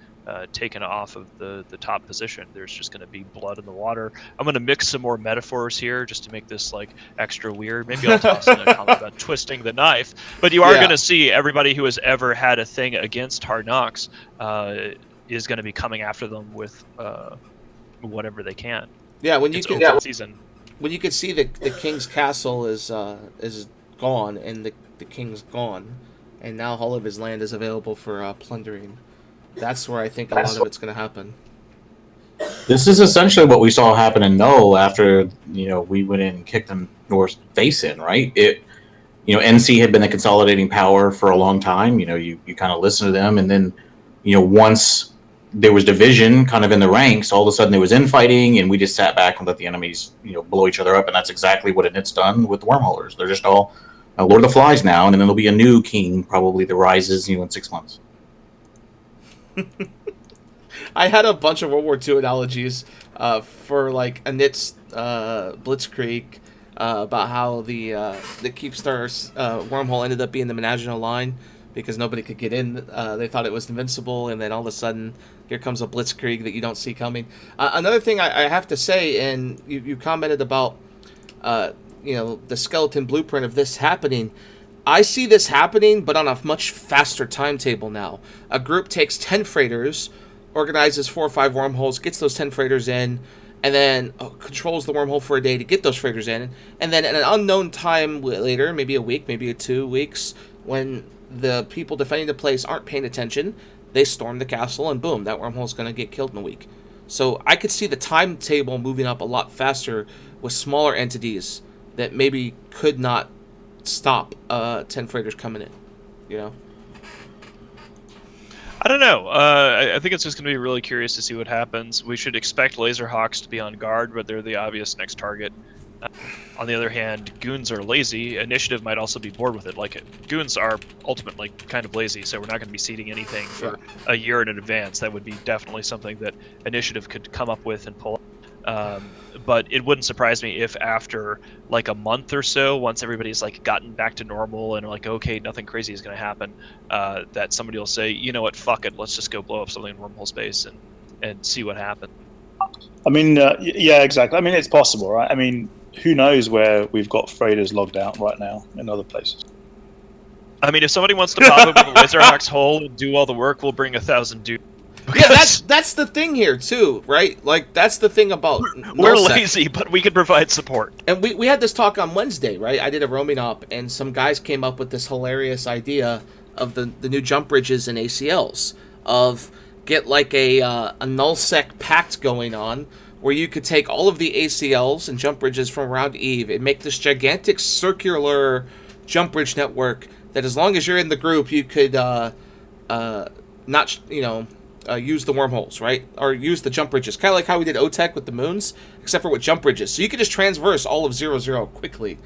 taken off of the top position. There's just going to be blood in the water. I'm going to mix some more metaphors here just to make this like extra weird. Maybe I'll toss in a comment about twisting the knife. But you are going to see everybody who has ever had a thing against Hard Knocks is going to be coming after them with whatever they can. Yeah, when you can season. When you could see the king's castle is gone and the king's gone, and now all of his land is available for plundering. That's where I think a lot of it's going to happen. This is essentially what we saw happen in Null after we went in and kicked them North face in, right? NC had been the consolidating power for a long time. You kind of listen to them, and then once there was division kind of in the ranks, all of a sudden there was infighting, and we just sat back and let the enemies blow each other up, and that's exactly what it's done with the Wormholers. They're just all Lord of the Flies now, and then there'll be a new king probably that rises in 6 months. I had a bunch of World War II analogies for like Anit's Blitzkrieg about how the Keepstar's wormhole ended up being the Menagino line because nobody could get in. They thought it was invincible, and then all of a sudden here comes a Blitzkrieg that you don't see coming. Another thing I have to say, and you commented about the skeleton blueprint of this happening. I see this happening, but on a much faster timetable now. A group takes 10 freighters, organizes 4 or 5 wormholes, gets those 10 freighters in, and then controls the wormhole for a day to get those freighters in. And then at an unknown time later, maybe a week, maybe 2 weeks, when the people defending the place aren't paying attention, they storm the castle, and boom, that wormhole's going to get killed in a week. So I could see the timetable moving up a lot faster with smaller entities that maybe could not stop 10 freighters coming in, I don't know. I think it's just going to be really curious to see what happens. We should expect Laserhawks to be on guard, but they're the obvious next target. On the other hand, goons are lazy. Initiative might also be bored with it. Like, goons are ultimately kind of lazy, so we're not going to be seeding anything for a year in advance. That would be definitely something that Initiative could come up with and pull. But it wouldn't surprise me if after like a month or so, once everybody's like gotten back to normal and like, okay, nothing crazy is going to happen, that somebody will say, you know what, fuck it, let's just go blow up something in wormhole space and see what happens. I mean, yeah, exactly. I mean, it's possible, right? I mean, who knows where we've got freighters logged out right now in other places. I mean, if somebody wants to pop open the Laserhawk's hole and do all the work, we'll bring 1,000 dudes. Yeah, that's the thing here too, right? Like, that's the thing about we're lazy, but we can provide support. And we had this talk on Wednesday, right? I did a roaming op, and some guys came up with this hilarious idea of the new jump bridges and ACLs, of get like a null-sec pact going on, where you could take all of the ACLs and jump bridges from around Eve and make this gigantic circular jump bridge network that, as long as you're in the group, you could use the wormholes, right? Or use the jump bridges. Kind of like how we did OTEC with the moons, except for with jump bridges. So you could just transverse all of 0-0 quickly.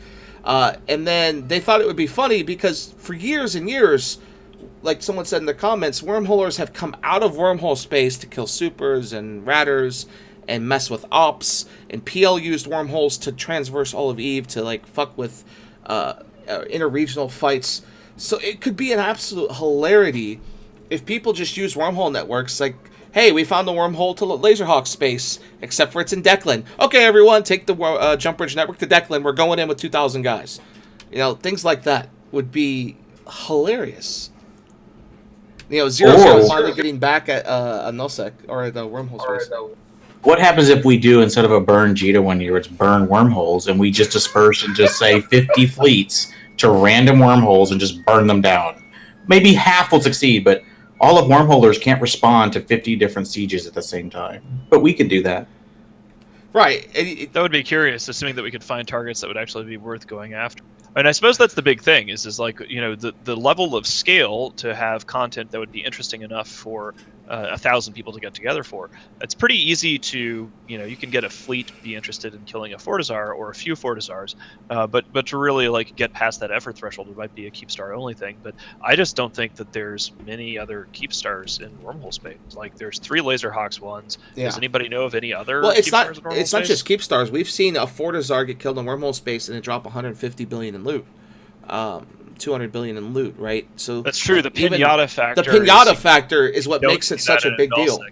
And then they thought it would be funny because for years and years, like someone said in the comments, wormholers have come out of wormhole space to kill supers and ratters and mess with ops. And PL used wormholes to transverse all of Eve to like fuck with interregional fights. So it could be an absolute hilarity if people just use wormhole networks. Like, hey, we found the wormhole to Laserhawk space, except for it's in Declan. Okay, everyone, take the Jump Bridge Network to Declan. We're going in with 2,000 guys. You know, things like that would be hilarious. You know, 0-0 finally getting back at a Null-sec, or the wormhole space. What happens if we do, instead of a burn Jita one year, it's burn wormholes, and we just disperse and just say 50 fleets to random wormholes and just burn them down? Maybe half will succeed, but all of wormholers can't respond to 50 different sieges at the same time. But we could do that. Right. That would be curious, assuming that we could find targets that would actually be worth going after. And I suppose that's the big thing, is like, you know, the level of scale to have content that would be interesting enough for 1,000 people to get together for. It's pretty easy to, you know, you can get a fleet be interested in killing a Fortizar or a few Fortizars, but to really like get past that effort threshold, it might be a Keepstar only thing. But I just don't think that there's many other Keepstars in wormhole space. Like there's 3 Laserhawks ones. Yeah. Does anybody know of any other? Well, it's Keepstars not. It's not just Keepstars. We've seen a Fortizar get killed in wormhole space and it drop 150 billion in loot. 200 billion in loot, right? So that's true. The pinata factor. The pinata factor is what makes it such a big deal.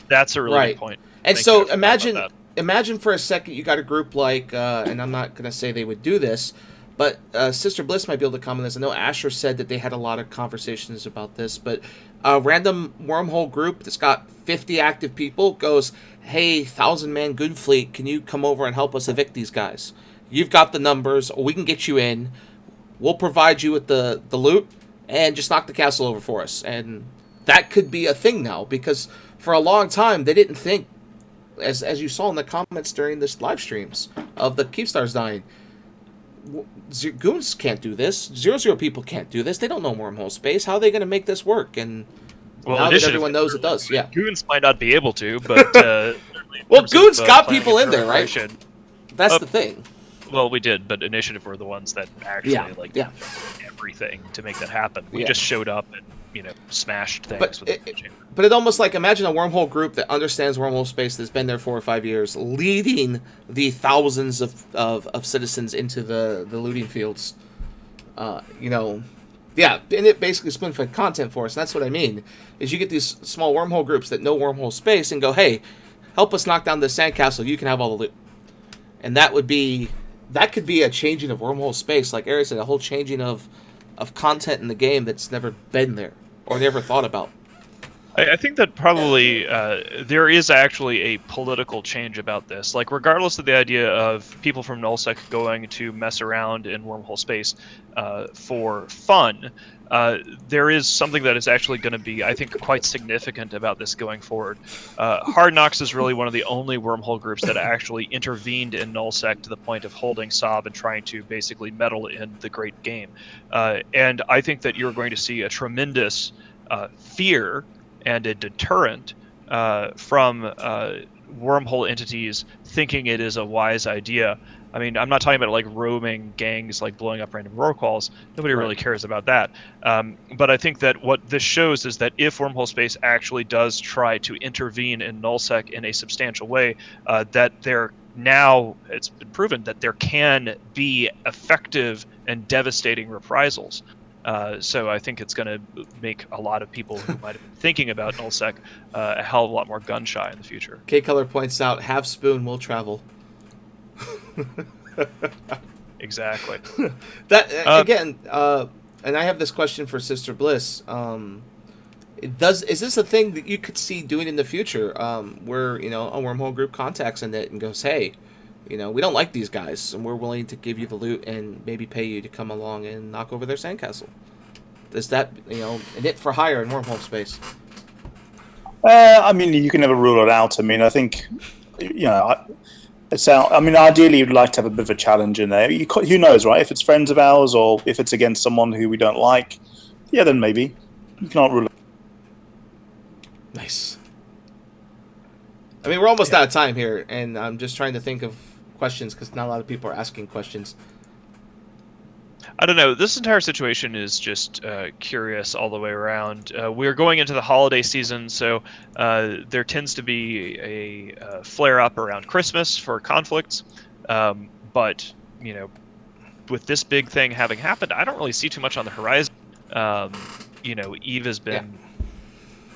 That's a really good point. And so imagine for a second you got a group like, and I'm not going to say they would do this, but Sister Bliss might be able to comment on this. I know Asher said that they had a lot of conversations about this, but a random wormhole group that's got 50 active people goes, hey, 1,000-man good fleet, can you come over and help us evict these guys? You've got the numbers, or we can get you in. We'll provide you with the loot, and just knock the castle over for us. And that could be a thing now, because for a long time, they didn't think, as you saw in the comments during this live streams, of the Keepstars dying. Goons can't do this. 0-0 people can't do this. They don't know wormhole space. How are they going to make this work? And now that everyone knows it does, yeah. Goons might not be able to, but... well, Goons got people in there, right? That's the thing. Well, we did, but Initiative were the ones that actually did everything to make that happen. We just showed up and, you know, smashed things with the chamber. But it almost like, imagine a wormhole group that understands wormhole space, that's been there 4 or 5 years, leading the thousands of citizens into the looting fields. You know, yeah, and it basically spoon-fed content for us. And that's what I mean, is you get these small wormhole groups that know wormhole space and go, hey, help us knock down this sandcastle, you can have all the loot. And that could be a changing of wormhole space, like Eric said, a whole changing of content in the game that's never been there or never thought about. I think that probably there is actually a political change about this. Like, regardless of the idea of people from Null-sec going to mess around in wormhole space for fun, there is something that is actually going to be, I think, quite significant about this going forward. Hard Knocks is really one of the only wormhole groups that actually intervened in Null-sec to the point of holding Sob and trying to basically meddle in the great game. And I think that you're going to see a tremendous fear and a deterrent from wormhole entities thinking it is a wise idea. I mean, I'm not talking about like roaming gangs, like blowing up random rorquals. Nobody really cares about that. But I think that what this shows is that if wormhole space actually does try to intervene in Null-sec in a substantial way, that there now, it's been proven that there can be effective and devastating reprisals. So I think it's going to make a lot of people who might have been thinking about Null-sec a hell of a lot more gun-shy in the future. K-Color points out, half spoon will travel. Exactly. That again, and I have this question for Sister Bliss. Is this a thing that you could see doing in the future, where, you know, a wormhole group contacts in it and goes, hey, you know, we don't like these guys, and we're willing to give you the loot and maybe pay you to come along and knock over their sandcastle? Is that, you know, an it for hire in wormhole space? I mean, you can never rule it out. I mean, I think, you know, I mean, ideally, you'd like to have a bit of a challenge in there. Who knows, right? If it's friends of ours or if it's against someone who we don't like, yeah, then maybe. You cannot rule it out. Nice. I mean, we're almost out of time here, and I'm just trying to think of questions because not a lot of people are asking questions. I don't know. This entire situation is just curious all the way around. We're going into the holiday season, so there tends to be a flare-up around Christmas for conflicts. But, you know, with this big thing having happened, I don't really see too much on the horizon. You know, Eve has been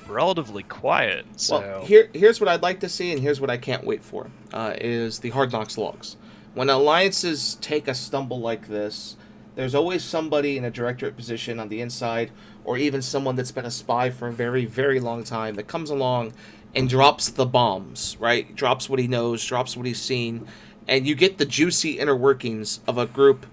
relatively quiet. So Well, here's what I'd like to see, and here's what I can't wait for, is the Hard Knocks logs. When alliances take a stumble like this, there's always somebody in a directorate position on the inside, or even someone that's been a spy for a very, very long time that comes along and drops the bombs, right? Drops what he knows, drops what he's seen, and you get the juicy inner workings of a group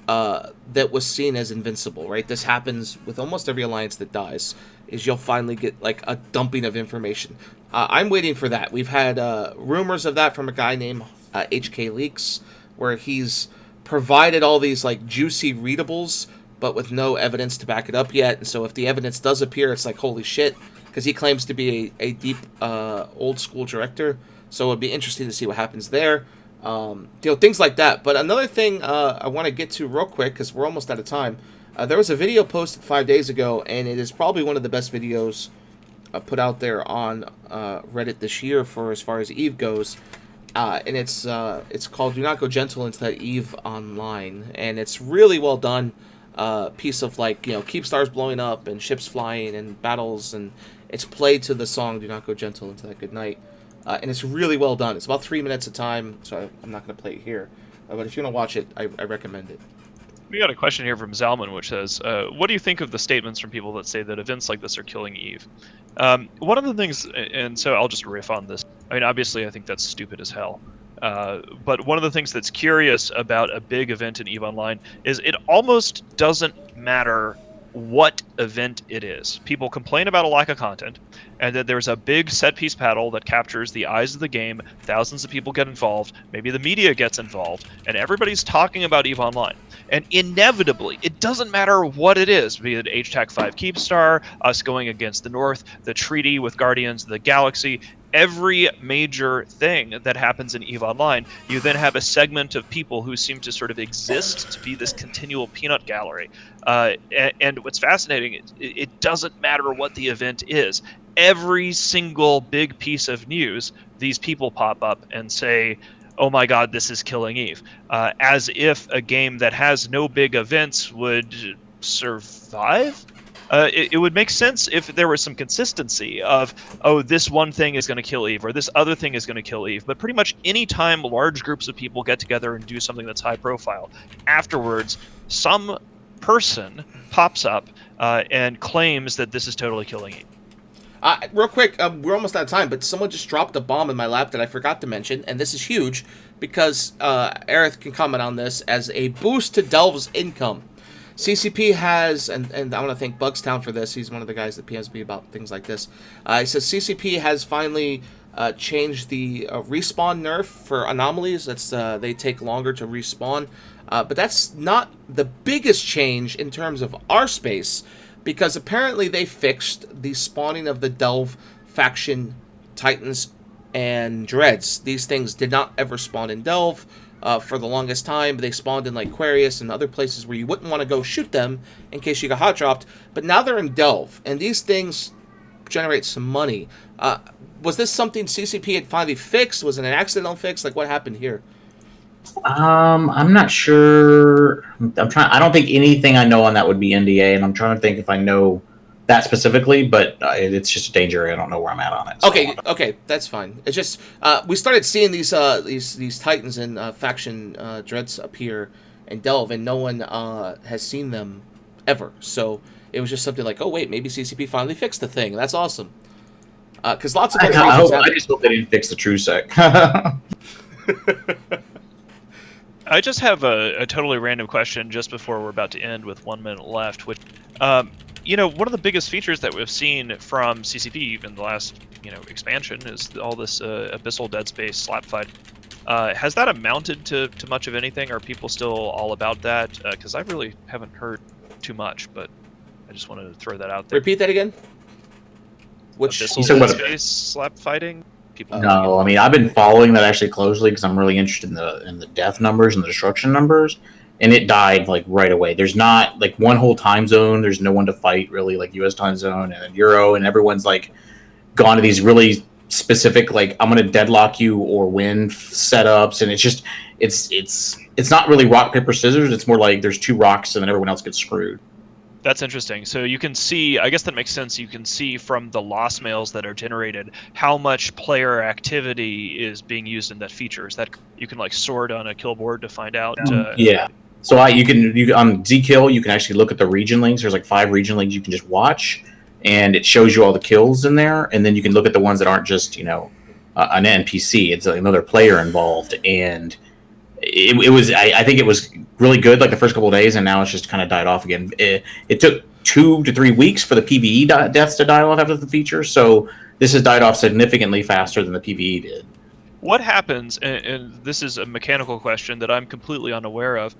that was seen as invincible, right? This happens with almost every alliance that dies, is you'll finally get like a dumping of information. I'm waiting for that. We've had rumors of that from a guy named HK Leaks, where he's provided all these like juicy readables, but with no evidence to back it up yet. And so if the evidence does appear, it's like, holy shit, because he claims to be a deep old school director. So it'd be interesting to see what happens there. Things like that. But another thing I want to get to real quick, because we're almost out of time. There was a video posted 5 days ago, and it is probably one of the best videos put out there on Reddit this year for as far as EVE goes. And it's called "Do Not Go Gentle into That EVE Online," and it's really well done. Piece of like keep stars blowing up and ships flying and battles, and it's played to the song "Do Not Go Gentle into That Good Night," and it's really well done. It's about 3 minutes of time, so I'm not going to play it here. But if you want to watch it, I recommend it. we got a question here from Zalman, which says, what do you think of the statements from people that say that events like this are killing EVE? One of the things, and so I'll just riff on this. I mean, obviously, I think that's stupid as hell. But one of the things that's curious about a big event in EVE Online is it almost doesn't matter what event it is. People complain about a lack of content, and that there's a big set-piece battle that captures the eyes of the game, thousands of people get involved, maybe the media gets involved, and everybody's talking about EVE Online. And inevitably, it doesn't matter what it is, be it HTAC 5 Keepstar, us going against the North, the treaty with Guardians of the Galaxy, every major thing that happens in EVE Online, you then have a segment of people who seem to sort of exist to be this continual peanut gallery. And what's fascinating, it doesn't matter what the event is. Every single big piece of news, these people pop up and say, oh my god, this is killing EVE. As if a game that has no big events would survive? It would make sense if there was some consistency of, oh, this one thing is going to kill EVE, or this other thing is going to kill EVE. But pretty much any time large groups of people get together and do something that's high profile, afterwards, some person pops up and claims that this is totally killing EVE. Real quick, we're almost out of time, but someone just dropped a bomb in my lap that I forgot to mention, and this is huge because Aerith can comment on this as a boost to Delve's income. CCP has, and I want to thank Bugstown for this. He's one of the guys that PMs me about things like this. He says CCP has finally changed the respawn nerf for anomalies. That's they take longer to respawn, but that's not the biggest change in terms of our space, because apparently they fixed the spawning of the Delve faction Titans and Dreads. These things did not ever spawn in Delve. For the longest time, they spawned in like Aquarius and other places where you wouldn't want to go shoot them in case you got hot dropped. But now they're in Delve, and these things generate some money. Was this something CCP had finally fixed? Was it an accidental fix? Like, what happened here? I'm not sure. I don't think anything I know on that would be NDA, and I'm trying to think if I know that specifically, but it's just a danger. I don't know where I'm at on it. So. Okay, that's fine. It's just we started seeing these Titans and faction Dreads appear and Delve, and no one has seen them ever. So it was just something like, oh wait, maybe CCP finally fixed the thing. That's awesome. Because lots of I just hope they didn't fix the true sec. I just have a totally random question just before we're about to end with 1 minute left, which. One of the biggest features that we've seen from CCP in the last, expansion is all this abyssal dead space slap fight. Has that amounted to much of anything? Are people still all about that? Because I really haven't heard too much, but I just wanted to throw that out there. Repeat that again. Which abyssal dead space slap fighting? People. No, I mean I've been following that actually closely because I'm really interested in the death numbers and the destruction numbers. And it died like right away. There's not like one whole time zone. There's no one to fight really, like U.S. time zone and Euro, and everyone's like gone to these really specific like I'm gonna deadlock you or win setups, and it's just it's not really rock paper scissors. It's more like there's two rocks and then everyone else gets screwed. That's interesting. So you can see, I guess that makes sense. You can see from the loss mails that are generated how much player activity is being used in that feature. Is that you can like sort on a kill board to find out? Yeah. So you can on Zkill you can actually look at the region links. There's like 5 region links you can just watch, and it shows you all the kills in there. And then you can look at the ones that aren't just an NPC. It's another player involved, and it was I think it was really good like the first couple of days, and now it's just kind of died off again. It took 2 to 3 weeks for the PvE deaths to die off after the feature, so this has died off significantly faster than the PvE did. What happens, and this is a mechanical question that I'm completely unaware of,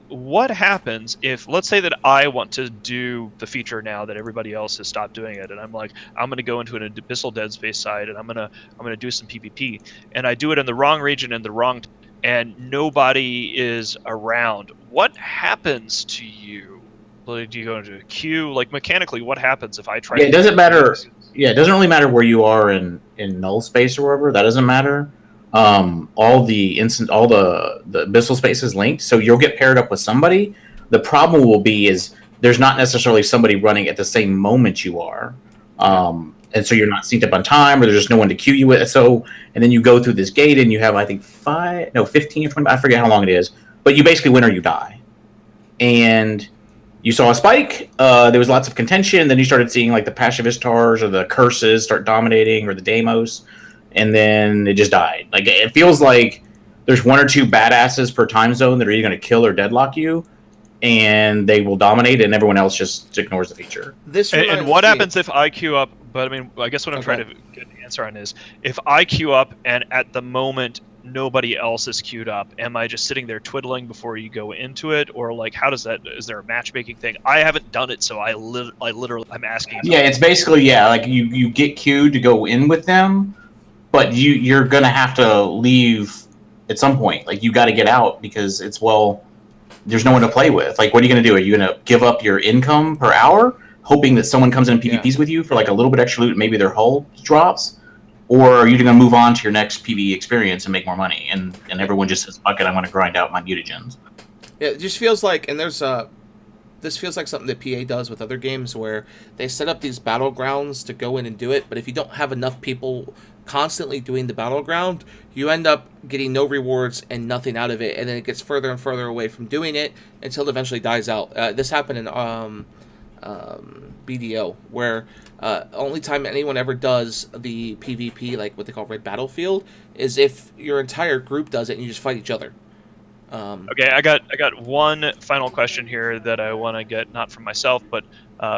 what happens if, let's say that I want to do the feature now that everybody else has stopped doing it, and I'm like, I'm going to go into an Abyssal Dead Space side, and I'm gonna do some PvP, and I do it in the wrong region and the wrong, and nobody is around. What happens to you? Like, do you go into a queue? Like, mechanically, what happens if I try? Yeah, it doesn't matter. Yeah, it doesn't really matter where you are in null space or wherever. That doesn't matter. All the abyssal space is linked, so you'll get paired up with somebody. The problem will be is there's not necessarily somebody running at the same moment you are, and so you're not synced up on time, or there's just no one to queue you with. So, and then you go through this gate, and you have I think 15 or 20. I forget how long it is, but you basically win or you die, and you saw a spike. There was lots of contention. Then you started seeing like the Pacifistars or the curses start dominating, or the Deimos, and then it just died. Like it feels like there's 1 or 2 badasses per time zone that are either going to kill or deadlock you, and they will dominate, and everyone else just ignores the feature. And what happens if I queue up? But I mean, I guess what I'm trying to get an answer on is if I queue up and at the moment nobody else is queued up, am I just sitting there twiddling before you go into it, or like how does that? Is there a matchmaking thing? I haven't done it, so I literally I'm asking. Yeah, it's basically like you get queued to go in with them, but you're gonna have to leave at some point. Like you got to get out because there's no one to play with. Like what are you gonna do? Are you gonna give up your income per hour, hoping that someone comes in and PvPs with you for like a little bit extra loot, and maybe their hull drops? Or are you going to move on to your next PvE experience and make more money? And everyone just says, fuck it, I'm going to grind out my mutagens. Yeah, it just feels like, and this feels like something that PA does with other games where they set up these battlegrounds to go in and do it, but if you don't have enough people constantly doing the battleground, you end up getting no rewards and nothing out of it, and then it gets further and further away from doing it until it eventually dies out. This happened in BDO, where only time anyone ever does the PvP, like what they call Red Battlefield, is if your entire group does it and you just fight each other. Okay, I got one final question here that I want to get not from myself, but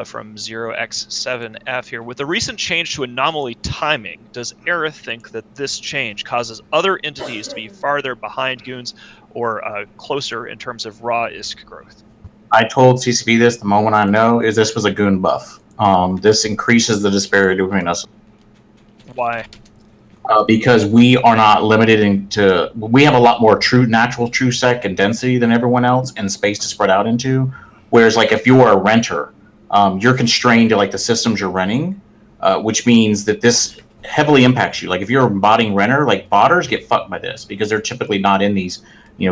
from 0x7f here. With the recent change to anomaly timing, does Aerith think that this change causes other entities to be farther behind goons or closer in terms of raw ISK growth? I told CCP this the moment I know is this was a goon buff. This increases the disparity between us. Why? Because we are not limited we have a lot more natural true sec and density than everyone else, and space to spread out into. Whereas, like, if you're a renter, you're constrained to like the systems you're renting, which means that this heavily impacts you. Like, if you're a botting renter, like botters get fucked by this because they're typically not in these,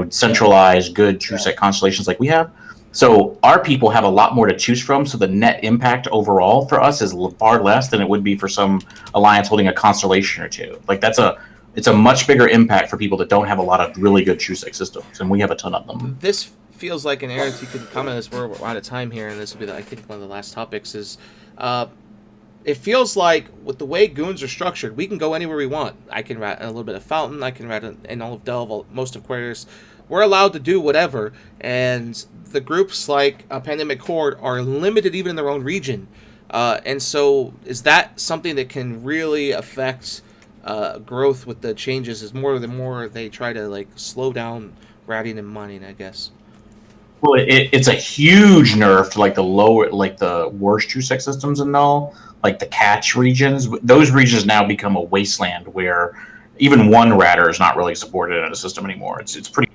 centralized good true sec constellations like we have. So our people have a lot more to choose from, so the net impact overall for us is far less than it would be for some alliance holding a constellation or two. Like it's a much bigger impact for people that don't have a lot of really good TrueSec systems, and we have a ton of them. This feels like an area you could comment on this. We're out of time here, and this will be, I think, one of the last topics is it feels like with the way goons are structured, we can go anywhere we want. I can rat a little bit of Fountain, I can rat in all of Delve, most of Aquarius. We're allowed to do whatever, and the groups like Pandemic Horde are limited even in their own region. And so is that something that can really affect growth with the changes? Is the more they try to like slow down ratting and mining, I guess. Well, it's a huge nerf to like the worst true sec systems in Null, like the catch regions. Those regions now become a wasteland where even one ratter is not really supported in a system anymore. It's pretty.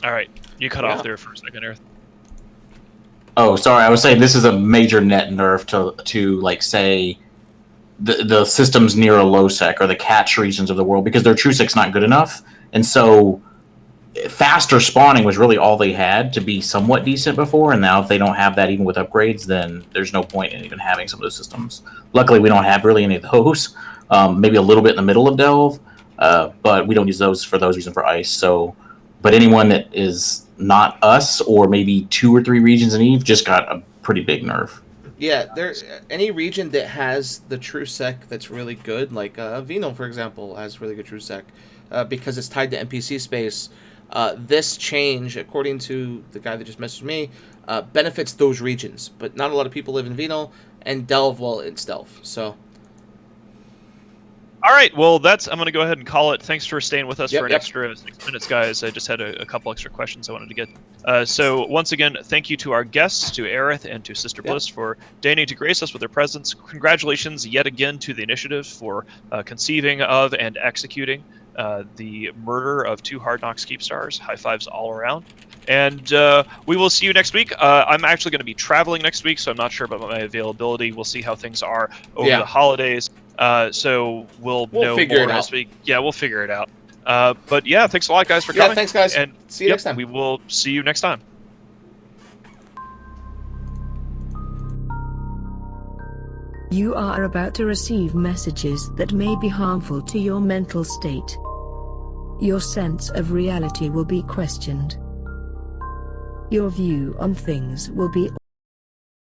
All right, you cut off there for a second, Earth. Oh, sorry. I was saying this is a major net nerf to like say the systems near a low sec or the catch regions of the world because their true sec's not good enough, and so faster spawning was really all they had to be somewhat decent before, and now if they don't have that even with upgrades, then there's no point in even having some of those systems. Luckily, we don't have really any of those. Maybe a little bit in the middle of Delve, but we don't use those for those reasons for Ice. So, but anyone that is not us, or maybe 2 or 3 regions in Eve, just got a pretty big nerf. Yeah, there any region that has the true sec that's really good, like Venal, for example, has really good true sec, because it's tied to NPC space. This change, according to the guy that just messaged me, benefits those regions, but not a lot of people live in Venal, and Delve, well, it's Delve, so... All right, well, I'm going to go ahead and call it. Thanks for staying with us for an Yep. extra 6 minutes, guys. I just had a couple extra questions I wanted to get. So once again, thank you to our guests, to Aerith and to Sister Bliss for deigning to grace us with their presence. Congratulations yet again to the initiative for conceiving of and executing the murder of 2 Hard Knocks Keep Stars. High fives all around. And we will see you next week. I'm actually going to be traveling next week, so I'm not sure about my availability. We'll see how things are over the holidays. So we'll know more next week. Yeah, we'll figure it out. But yeah, thanks a lot, guys, for coming. Yeah, thanks, guys. And see you next time. We will see you next time. You are about to receive messages that may be harmful to your mental state. Your sense of reality will be questioned. Your view on things will be